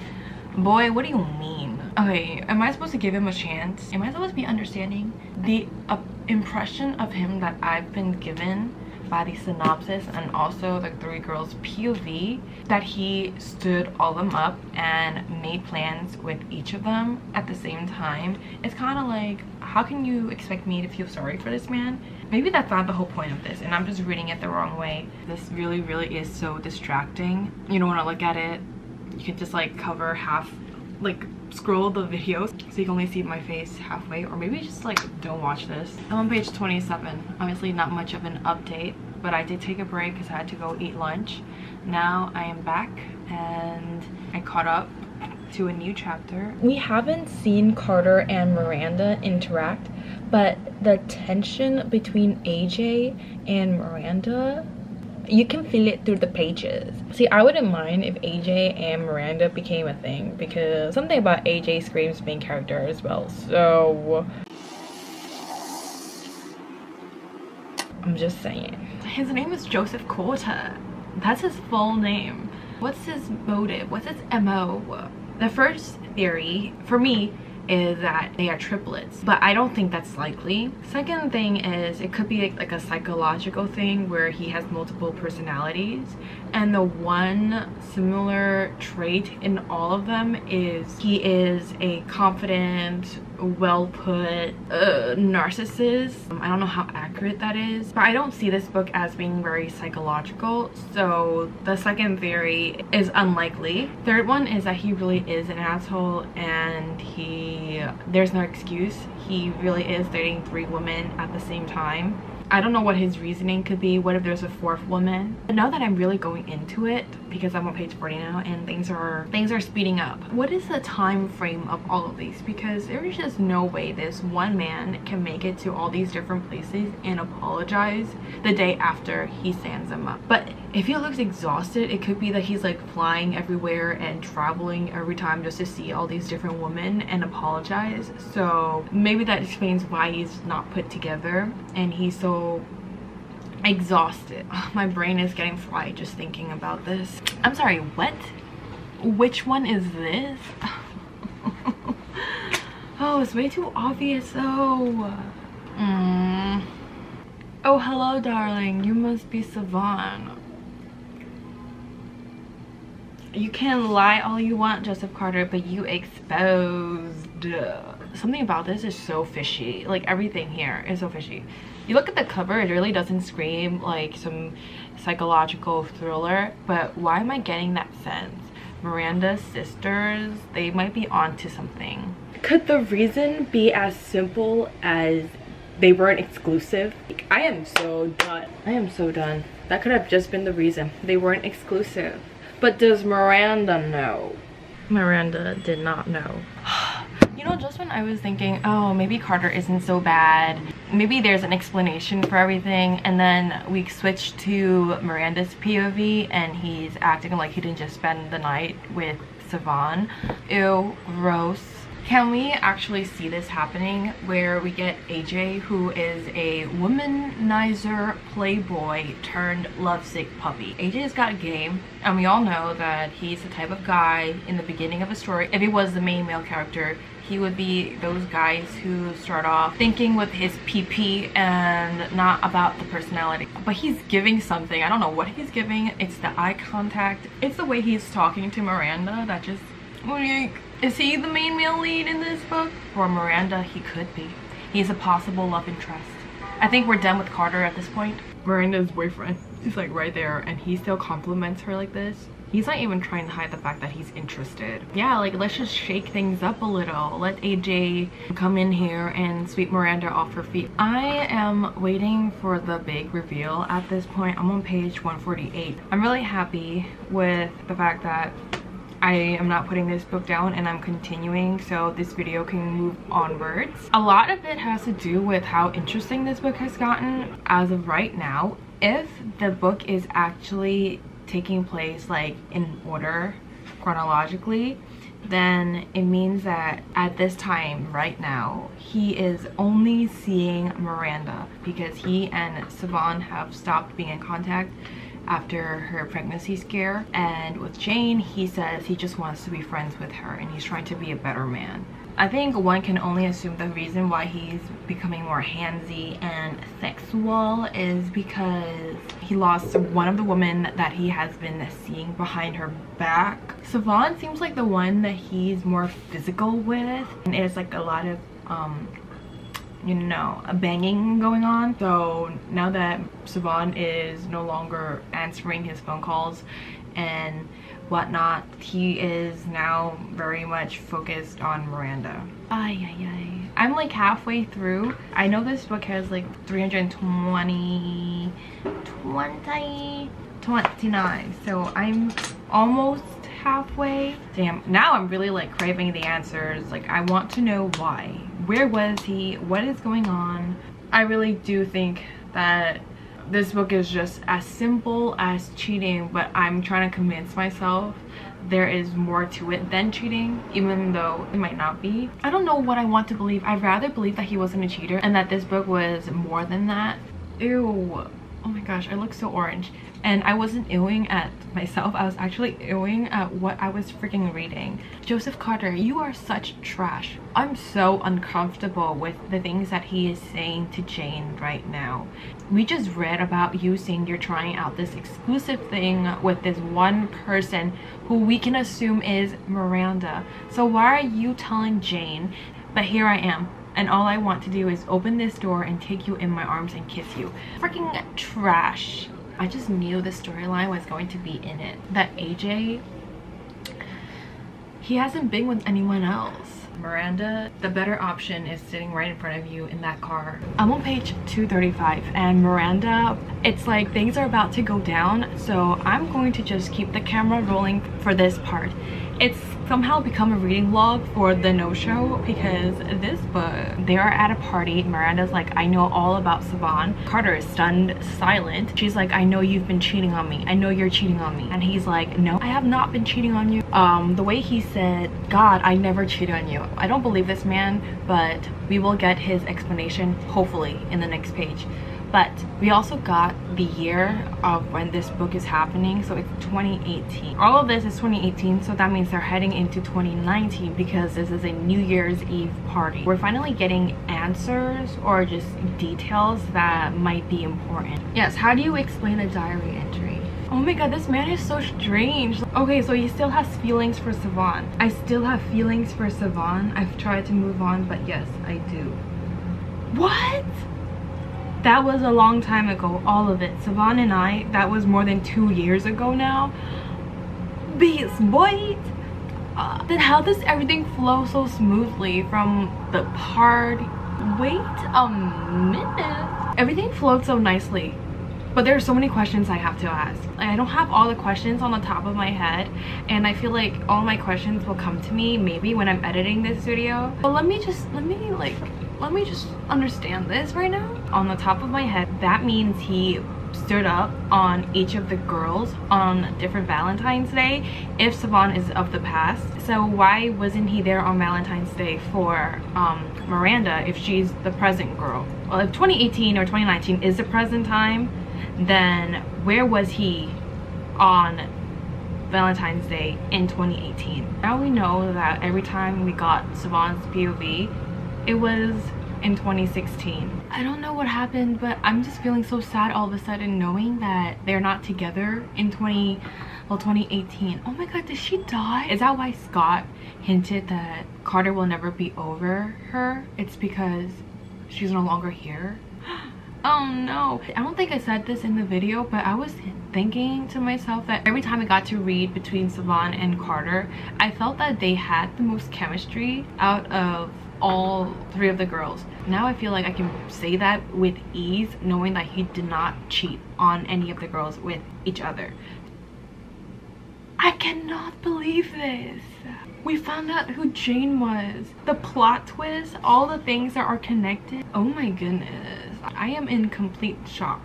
Boy, what do you mean? Okay, am I supposed to give him a chance? Am I supposed to be understanding? The impression of him that I've been given by the synopsis and also the 3 girls POV, that he stood all of them up and made plans with each of them at the same time. It's kind of like, how can you expect me to feel sorry for this man? Maybe that's not the whole point of this and I'm just reading it the wrong way. This really is so distracting. You don't want to look at it. You can just like cover half, like scroll the videos so you can only see my face halfway, or maybe just like don't watch this. I'm on page 27. Obviously not much of an update, but I did take a break because I had to go eat lunch. Now I am back and I caught up to a new chapter. We haven't seen Carter and Miranda interact, but the tension between AJ and Miranda, you can feel it through the pages. See, I wouldn't mind if AJ and Miranda became a thing, because something about AJ screams main character as well. So I'm just saying. His name is Joseph Corta. That's his full name. What's his motive? What's his MO? The first theory for me is that they are triplets, but I don't think that's likely. Second thing is it could be like a psychological thing where he has multiple personalities, and the one similar trait in all of them is he is a confident, well-put narcissist. I don't know how accurate that is, but I don't see this book as being very psychological, so the second theory is unlikely. Third one is that he really is an asshole and there's no excuse. He really is dating 3 women at the same time. I don't know what his reasoning could be. What if there's a 4th woman? But now that I'm really going into it, because I'm on page 40 now and things are speeding up, what is the time frame of all of these? Because there is just no way this one man can make it to all these different places and apologize the day after he stands them up. But if he looks exhausted, it could be that he's like flying everywhere and traveling every time just to see all these different women and apologize. So maybe that explains why he's not put together and he's so exhausted. My brain is getting fried just thinking about this. I'm sorry, what? Which one is this? Oh, it's way too obvious though. Oh, hello darling, you must be Savon. You can lie all you want, Joseph Carter, but you exposed. Something about this is so fishy. Like everything here is so fishy. You look at the cover, it really doesn't scream like some psychological thriller, but why am I getting that sense? Miranda's sisters, they might be onto something. Could the reason be as simple as they weren't exclusive? Like, I am so done. I am so done. That could have just been the reason. They weren't exclusive. But does Miranda know? Miranda did not know. You know, just when I was thinking, oh, maybe Carter isn't so bad, maybe there's an explanation for everything, and then we switch to Miranda's POV and he's acting like he didn't just spend the night with Savon. Ew, gross. Can we actually see this happening where we get AJ, who is a womanizer playboy turned lovesick puppy? AJ's got game, and we all know that he's the type of guy in the beginning of a story, if he was the main male character, he would be those guys who start off thinking with his PP and not about the personality. But he's giving something. I don't know what he's giving. It's the eye contact. It's the way he's talking to Miranda that just... Is he the main male lead in this book? For Miranda, he could be. He's a possible love interest. I think we're done with Carter at this point. Miranda's boyfriend is like right there, and he still compliments her like this. He's not even trying to hide the fact that he's interested. Yeah, like, let's just shake things up a little. Let AJ come in here and sweep Miranda off her feet. I am waiting for the big reveal at this point. I'm on page 148. I'm really happy with the fact that I am not putting this book down and I'm continuing so this video can move onwards. A lot of it has to do with how interesting this book has gotten as of right now. If the book is actually taking place like in order chronologically, then it means that at this time right now he is only seeing Miranda because he and Savon have stopped being in contact after her pregnancy scare, and with Jane he says he just wants to be friends with her and he's trying to be a better man. I think one can only assume the reason why he's becoming more handsy and sexual is because he lost one of the women that he has been seeing behind her back. Savon seems like the one that he's more physical with, and it's like a lot of you know, a banging going on. So now that Savon is no longer answering his phone calls and whatnot, he is now very much focused on Miranda. I'm like halfway through. I know this book has like 329, so I'm almost halfway. Damn, now I'm really like craving the answers. Like, I want to know why. Where was he? What is going on? I really do think that this book is just as simple as cheating, but I'm trying to convince myself there is more to it than cheating, even though it might not be. I don't know what I want to believe. I'd rather believe that he wasn't a cheater and that this book was more than that. Ew. Oh my gosh, I look so orange. And I wasn't ewing at myself, I was actually ewing at what I was freaking reading. Joseph Carter, you are such trash. I'm so uncomfortable with the things that he is saying to Jane right now. We just read about you saying you're trying out this exclusive thing with this one person who we can assume is Miranda. So why are you telling Jane? But here I am, and all I want to do is open this door and take you in my arms and kiss you. Freaking trash. I just knew the storyline was going to be in it. That AJ, he hasn't been with anyone else. Miranda, the better option is sitting right in front of you in that car. I'm on page 235 and Miranda, it's like things are about to go down, so I'm going to just keep the camera rolling for this part. It's somehow become a reading vlog for the no-show because this book, they are at a party. Miranda's like, I know all about Savon. Carter is stunned silent. She's like, I know you've been cheating on me. I know you're cheating on me. And he's like, no, I have not been cheating on you. The way he said, God, I never cheated on you. I don't believe this man, but we will get his explanation hopefully in the next page. But we also got the year of when this book is happening, so it's 2018. All of this is 2018, so that means they're heading into 2019 because this is a New Year's Eve party. We're finally getting answers or just details that might be important. Yes, how do you explain a diary entry? Oh my god, this man is so strange. Okay, so he still has feelings for Savon. I still have feelings for Savon. I've tried to move on, but yes, I do. What? That was a long time ago, all of it. Savon and I, that was more than 2 years ago now. beast, boy. Then how does everything flow so smoothly from the party? Wait a minute. Everything flowed so nicely, but there are so many questions I have to ask. Like, I don't have all the questions on the top of my head, and I feel like all my questions will come to me maybe when I'm editing this video. But let me just understand this right now. On the top of my head, that means he stood up on each of the girls on different Valentine's Day if Savon is of the past. So why wasn't he there on Valentine's Day for Miranda if she's the present girl? Well, if 2018 or 2019 is the present time, then where was he on Valentine's Day in 2018? Now we know that every time we got Savon's POV, it was in 2016. I don't know what happened, but I'm just feeling so sad all of a sudden knowing that they're not together in 2018. Oh my god, did she die? Is that why Scott hinted that Carter will never be over her? It's because she's no longer here? Oh no. I don't think I said this in the video, but I was thinking to myself that every time I got to read between Savon and Carter, I felt that they had the most chemistry out of all three of the girls. Now I feel like I can say that with ease, knowing that he did not cheat on any of the girls with each other. I cannot believe this. We found out who Jane was. The plot twist, all the things that are connected. Oh my goodness. I am in complete shock.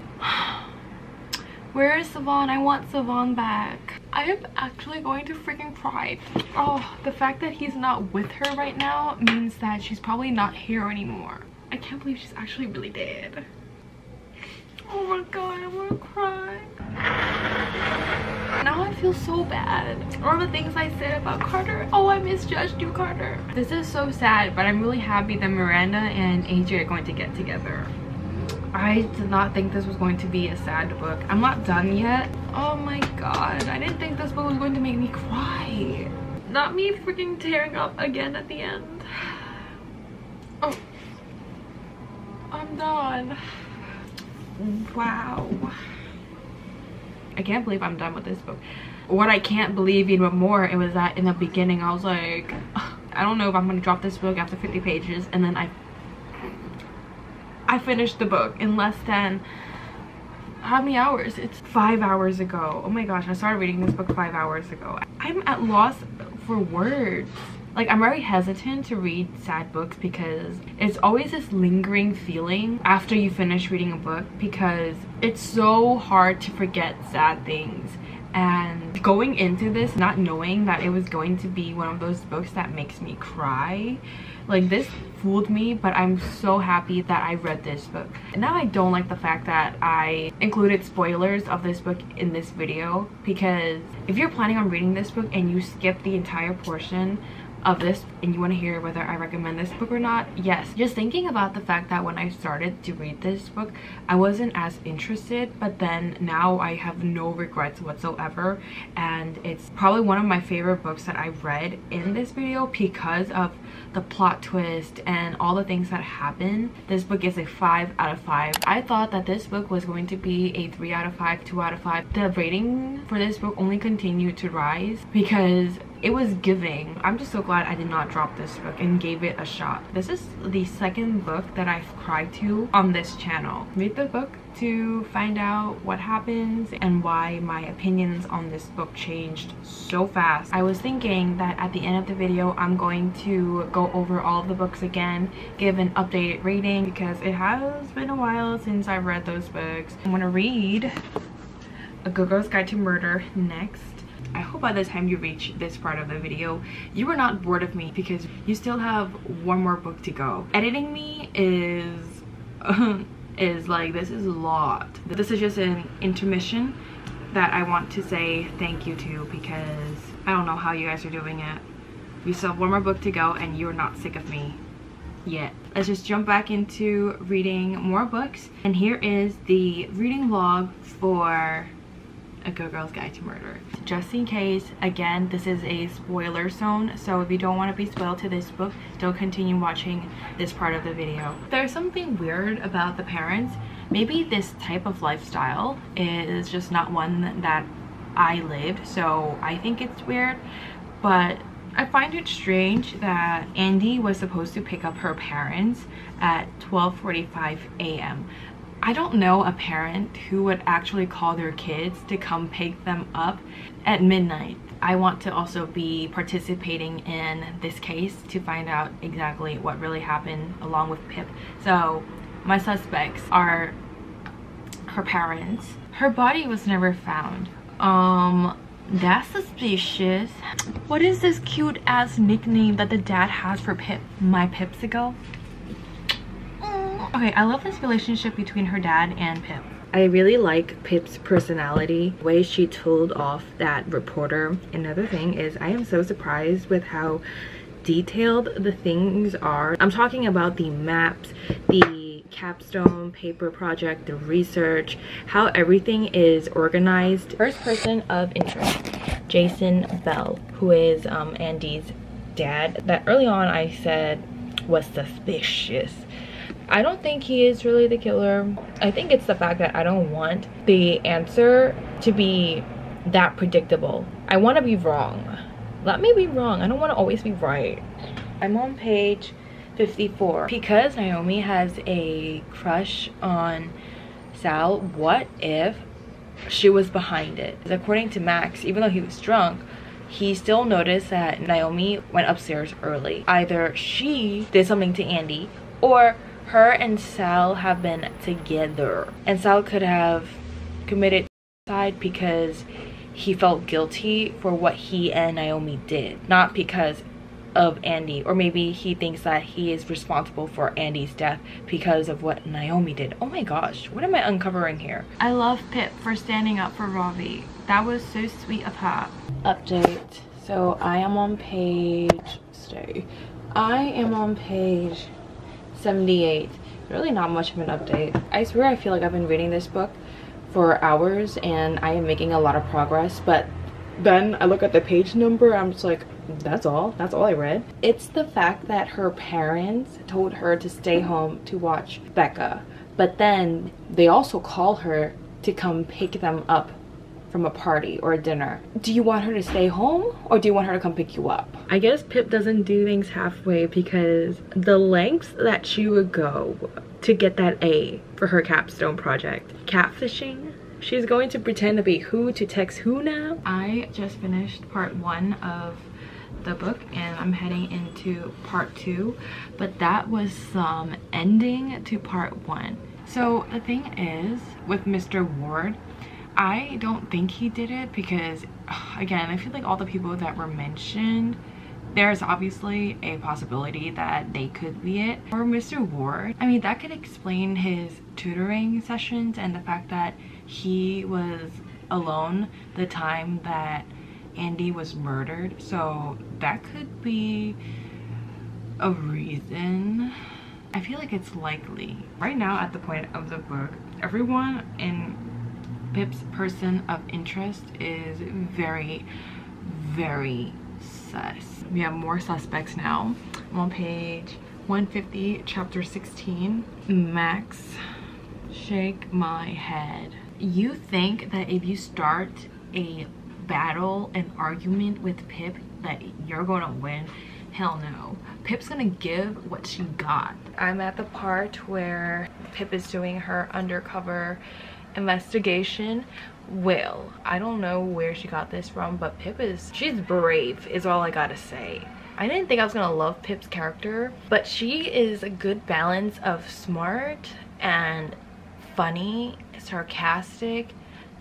Where is Savon? I want Savon back. I am actually going to freaking cry. Oh, the fact that he's not with her right now means that she's probably not here anymore. I can't believe she's actually really dead. Oh my god, I want to cry. Now I feel so bad. All the things I said about Carter. Oh, I misjudged you, Carter. This is so sad, but I'm really happy that Miranda and Adrienne are going to get together. I did not think this was going to be a sad book. I'm not done yet. Oh my god, I didn't think this book was going to make me cry. Not me freaking tearing up again at the end. Oh, I'm done. Wow. I can't believe I'm done with this book. What I can't believe even more, it was that in the beginning I was like, I don't know if I'm gonna drop this book after 50 pages, and then I finished the book in less than how many hours? It's 5 hours ago. Oh my gosh, I started reading this book 5 hours ago. I'm at loss for words. Like, I'm very hesitant to read sad books because it's always this lingering feeling after you finish reading a book, because it's so hard to forget sad things. And going into this not knowing that it was going to be one of those books that makes me cry, like, this fooled me. But I'm so happy that I read this book. Now I don't like the fact that I included spoilers of this book in this video, because if you're planning on reading this book and you skip the entire portion of this and you want to hear whether I recommend this book or not, yes. Just thinking about the fact that when I started to read this book I wasn't as interested, but then now I have no regrets whatsoever, and it's probably one of my favorite books that I've read in this video because of the plot twist and all the things that happen. This book is a 5 out of 5. I thought that this book was going to be a 3 out of 5, 2 out of 5. The rating for this book only continued to rise because it was giving. I'm just so glad I did not drop this book and gave it a shot. This is the second book that I've cried to on this channel. Read the book to find out what happens and why my opinions on this book changed so fast. I was thinking that at the end of the video I'm going to go over all of the books again, give an updated rating, because it has been a while since I've read those books. I'm gonna read A Good Girl's Guide to Murder next. I hope by the time you reach this part of the video you are not bored of me, because you still have one more book to go. Editing me is like, this is a lot. This is just an intermission that I want to say thank you to, because I don't know how you guys are doing it. You still have one more book to go and you're not sick of me yet. Let's just jump back into reading more books, and here is the reading vlog for A Good Girl's Guide to Murder. Just in case, again, this is a spoiler zone, so if you don't want to be spoiled to this book, don't continue watching this part of the video. There's something weird about the parents. Maybe this type of lifestyle is just not one that I lived, so I think it's weird. But I find it strange that Andy was supposed to pick up her parents at 12:45 a.m. I don't know a parent who would actually call their kids to come pick them up at midnight. I want to also be participating in this case to find out exactly what really happened along with Pip. So my suspects are her parents. Her body was never found. That's suspicious. What is this cute ass nickname that the dad has for Pip? My Pipsicle? Okay, I love this relationship between her dad and Pip. I really like Pip's personality, the way she told off that reporter. Another thing is I am so surprised with how detailed the things are. I'm talking about the maps, the capstone paper project, the research, how everything is organized. First person of interest, Jason Bell, who is Andy's dad, that early on I said was suspicious. I don't think he is really the killer. I think it's the fact that I don't want the answer to be that predictable. I want to be wrong. Let me be wrong. I don't want to always be right. I'm on page 54. Because Naomi has a crush on Sal, what if she was behind it? According to Max, even though he was drunk, he still noticed that Naomi went upstairs early. Either she did something to Andy, or her and Sal have been together, and Sal could have committed suicide because he felt guilty for what he and Naomi did, not because of Andy. Or maybe he thinks that he is responsible for Andy's death because of what Naomi did. Oh my gosh, what am I uncovering here? I love Pip for standing up for Ravi. That was so sweet of her. Update. So I am on page 78. Really not much of an update. I swear I feel like I've been reading this book for hours and I am making a lot of progress, but then I look at the page number, I'm just like, that's all I read. It's the fact that her parents told her to stay home to watch Becca, but then they also call her to come pick them up from a party or a dinner. Do you want her to stay home or do you want her to come pick you up? I guess Pip doesn't do things halfway, because the lengths that she would go to get that A for her capstone project. Catfishing? She's going to pretend to be who to text who now? I just finished part 1 of the book and I'm heading into part 2, but that was some ending to part 1. So the thing is, with Mr. Ward, I don't think he did it because, again, I feel like all the people that were mentioned, there's obviously a possibility that they could be it. Or Mr. Ward, I mean, that could explain his tutoring sessions and the fact that he was alone the time that Andy was murdered. So that could be a reason. I feel like it's likely. Right now, at the point of the book, everyone in Pip's person of interest is very, very sus. We have more suspects now. I'm on page 150, chapter 16. Max, shake my head. You think that if you start a battle, an argument with Pip, that you're gonna win? Hell no. Pip's gonna give what she got. I'm at the part where Pip is doing her undercover investigation. Well, I don't know where she got this from, but she's brave is all I gotta say. I didn't think I was gonna love Pip's character, but she is a good balance of smart and funny, sarcastic,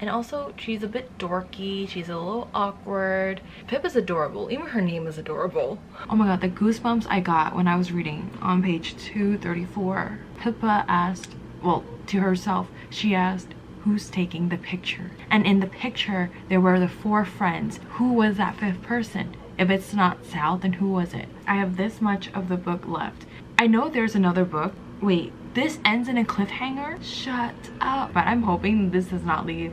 and also she's a bit dorky, she's a little awkward. Pip is adorable, even her name is adorable. Oh my god, the goosebumps I got when I was reading on page 234. Pippa asked, well, to herself, she asked, who's taking the picture? And in the picture, there were the 4 friends. Who was that 5th person? If it's not Sal, then who was it? I have this much of the book left. I know there's another book. Wait, this ends in a cliffhanger? Shut up. But I'm hoping this does not leave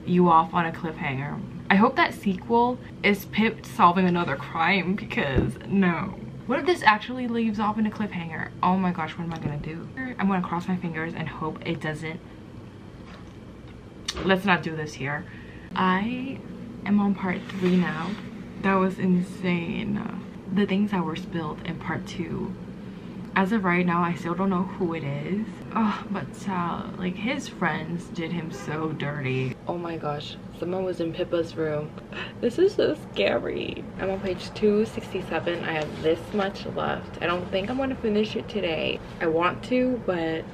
you off on a cliffhanger. I hope that sequel is Pip solving another crime, because no. What if this actually leaves off in a cliffhanger? Oh my gosh, what am I gonna do? I'm gonna cross my fingers and hope it doesn't. Let's not do this here. I I'm on part 3 now. That was insane. The things that were spilled in part 2. As of right now, I still don't know who it is. Oh, but Sal, like, his friends did him so dirty. Oh my gosh, someone was in Pippa's room. This is so scary. I'm on page 267. I have this much left. I don't think I'm gonna finish it today. I want to, but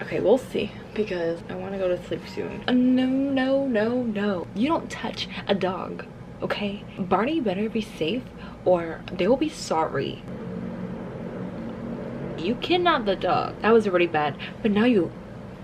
okay, we'll see, because I want to go to sleep soon. No, no, no, no. You don't touch a dog, okay? Barney better be safe or they will be sorry. You kidnapped the dog. That was already bad. But now you...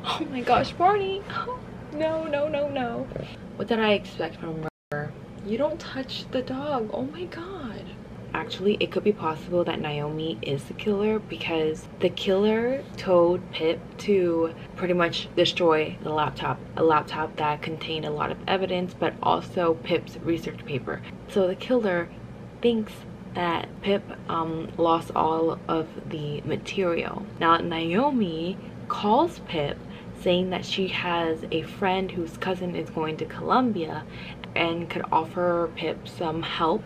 Oh my gosh, Barney. Oh, no, no, no, no. What did I expect from her? You don't touch the dog. Oh my god. Actually, it could be possible that Naomi is the killer, because the killer told Pip to pretty much destroy the laptop. A laptop that contained a lot of evidence, but also Pip's research paper. So the killer thinks that Pip lost all of the material. Now Naomi calls Pip saying that she has a friend whose cousin is going to Colombia and could offer Pip some help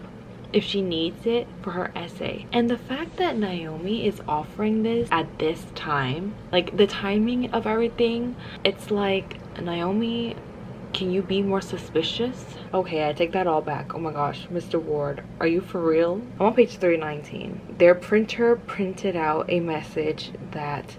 if she needs it for her essay. And the fact that Naomi is offering this at this time, like the timing of everything, it's like, Naomi, can you be more suspicious? Okay, I take that all back. Oh my gosh, Mr. Ward, are you for real? I'm on page 319. Their printer printed out a message that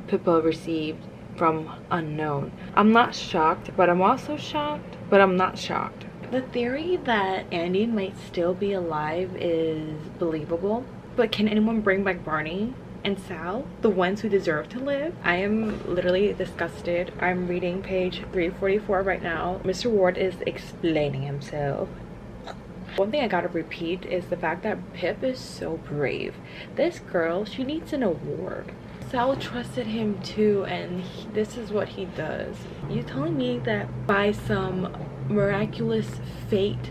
Pippa received from unknown. I'm not shocked, but I'm also shocked, but I'm not shocked. The theory that Andy might still be alive is believable, but can anyone bring back Barney and Sal, the ones who deserve to live? I am literally disgusted. I'm reading page 344 right now. Mr. Ward is explaining himself. One thing I gotta repeat is the fact that Pip is so brave. This girl, she needs an award. Sal trusted him too, and this is what he does. You telling me that by some miraculous fate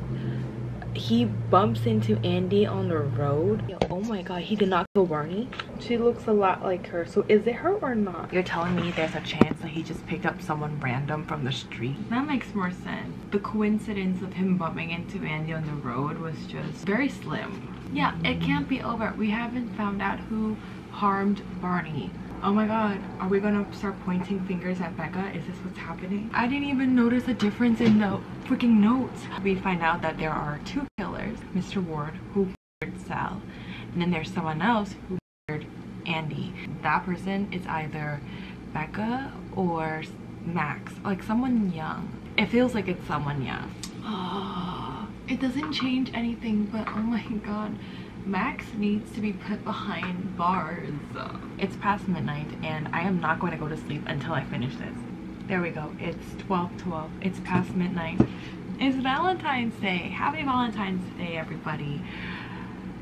he bumps into Andy on the road? Oh my god, he did not kill Barney. She looks a lot like her, so is it her or not? You're telling me there's a chance that he just picked up someone random from the street? That makes more sense. The coincidence of him bumping into Andy on the road was just very slim. Yeah, it can't be over. We haven't found out who harmed Barney. Oh my god, are we gonna start pointing fingers at Becca? Is this what's happening? I didn't even notice a difference in the freaking notes. We find out that there are two killers. Mr. Ward, who murdered Sal, and then there's someone else who murdered Andy. That person is either Becca or Max, like someone young. It feels like it's someone young. Oh, it doesn't change anything, but oh my god. Max needs to be put behind bars. It's past midnight and I am not going to go to sleep until I finish this. There we go. It's 12:12. It's past midnight. It's Valentine's Day. Happy Valentine's Day, everybody.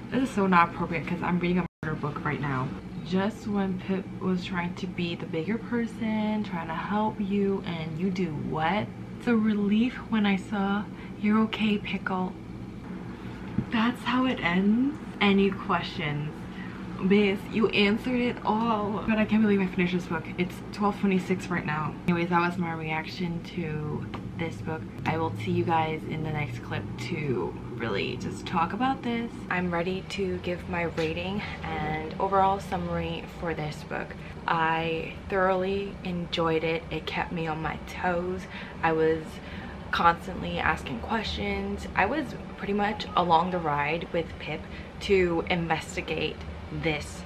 This is so not appropriate because I'm reading a murder book right now. Just when Pip was trying to be the bigger person, trying to help you, and you do what? It's a relief when I saw "You're okay, Pickle." That's how it ends. Any questions? Miss, you answered it all. But I can't believe I finished this book. It's 12:26 right now. Anyways, that was my reaction to this book. I will see you guys in the next clip to really just talk about this. I'm ready to give my rating and overall summary for this book. I thoroughly enjoyed it. It kept me on my toes. I was constantly asking questions. I was pretty much along the ride with Pip to investigate this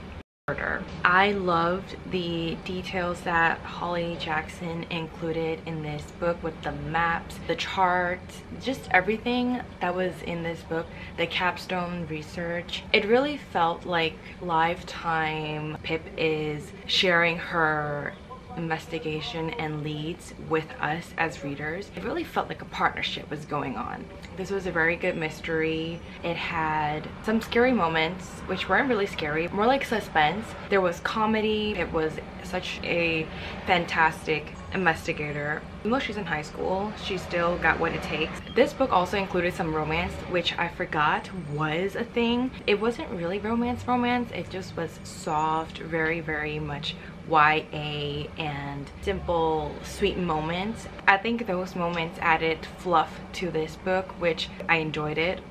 murder. I loved the details that Holly Jackson included in this book with the maps, the charts, just everything that was in this book, the capstone research. It really felt like Lifetime Pip is sharing her investigation and leads with us as readers. It really felt like a partnership was going on. This was a very good mystery. It had some scary moments, which weren't really scary, more like suspense. There was comedy. It was such a fantastic investigator. Even though she's in high school, she still got what it takes. This book also included some romance, which I forgot was a thing. It wasn't really romance, it just was soft, very much YA and simple, sweet moments. I think those moments added fluff to this book, which I enjoyed it.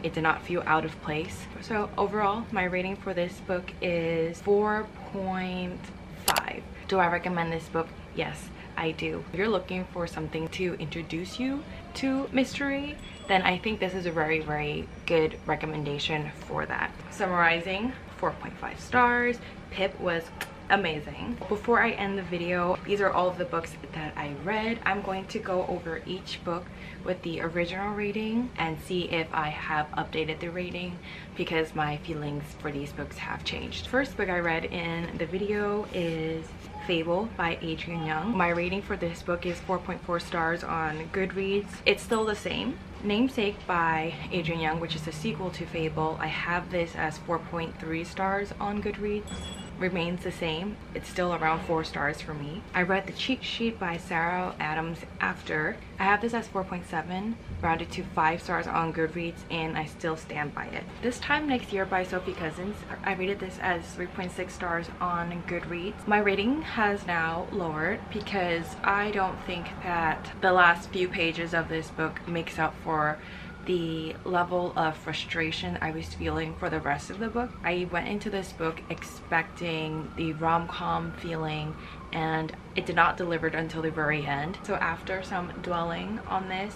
It did not feel out of place. So overall, my rating for this book is 4.5. Do I recommend this book? Yes, I do. If you're looking for something to introduce you to mystery, then I think this is a very good recommendation for that. Summarizing, 4.5 stars. Pip was amazing. Before I end the video, these are all of the books that I read. I'm going to go over each book with the original rating and see if I have updated the rating, because my feelings for these books have changed. First book I read in the video is Fable by Adrienne. My rating for this book is 4.4 stars on Goodreads. It's still the same. Namesake by Adrienne, which is a sequel to Fable, I have this as 4.3 stars on Goodreads. Remains the same. It's still around 4 stars for me. I read The Cheat Sheet by Sarah Adams After. I have this as 4.7, rounded to 5 stars on Goodreads, and I still stand by it. This Time Next Year by Sophie Cousens, I rated this as 3.6 stars on Goodreads. My rating has now lowered because I don't think that the last few pages of this book makes up for the level of frustration I was feeling for the rest of the book. I went into this book expecting the rom-com feeling, and it did not deliver until the very end. So after some dwelling on this,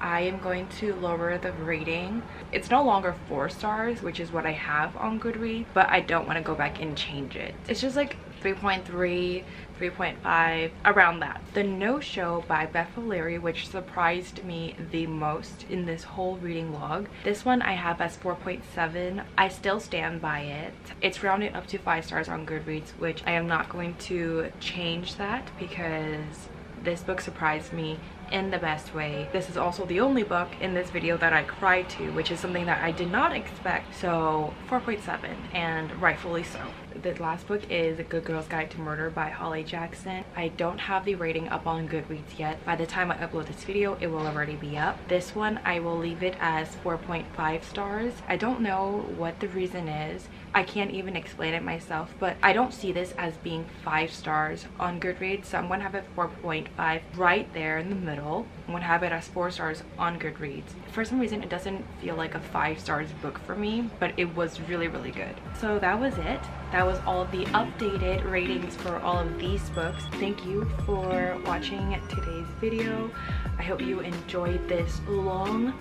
I am going to lower the rating. It's no longer 4 stars, which is what I have on Goodreads, but I don't want to go back and change it. It's just like 3.3, 3.5, around that. The No-Show by Beth, which surprised me the most in this whole reading log. This one I have as 4.7. I still stand by it. It's rounded up to 5 stars on Goodreads, which I am not going to change that because this book surprised me in the best way. This is also the only book in this video that I cried to, which is something that I did not expect. So 4.7, and rightfully so. The last book is A Good Girl's Guide to Murder by Holly Jackson. I don't have the rating up on Goodreads yet. By the time I upload this video, it will already be up. This one, I will leave it as 4.5 stars. I don't know what the reason is. I can't even explain it myself, but I don't see this as being 5 stars on Goodreads, so I'm gonna have it 4.5 right there in the middle. I'm gonna have it as 4 stars on Goodreads. For some reason, it doesn't feel like a 5 stars book for me, but it was really good. So that was it. That was all of the updated ratings for all of these books. Thank you for watching today's video. I hope you enjoyed this long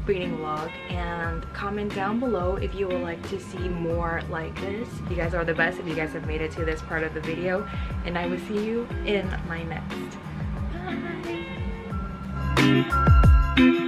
reading log, and comment down below if you would like to see more like this. You guys are the best if you guys have made it to this part of the video, and I will see you in my next. Bye.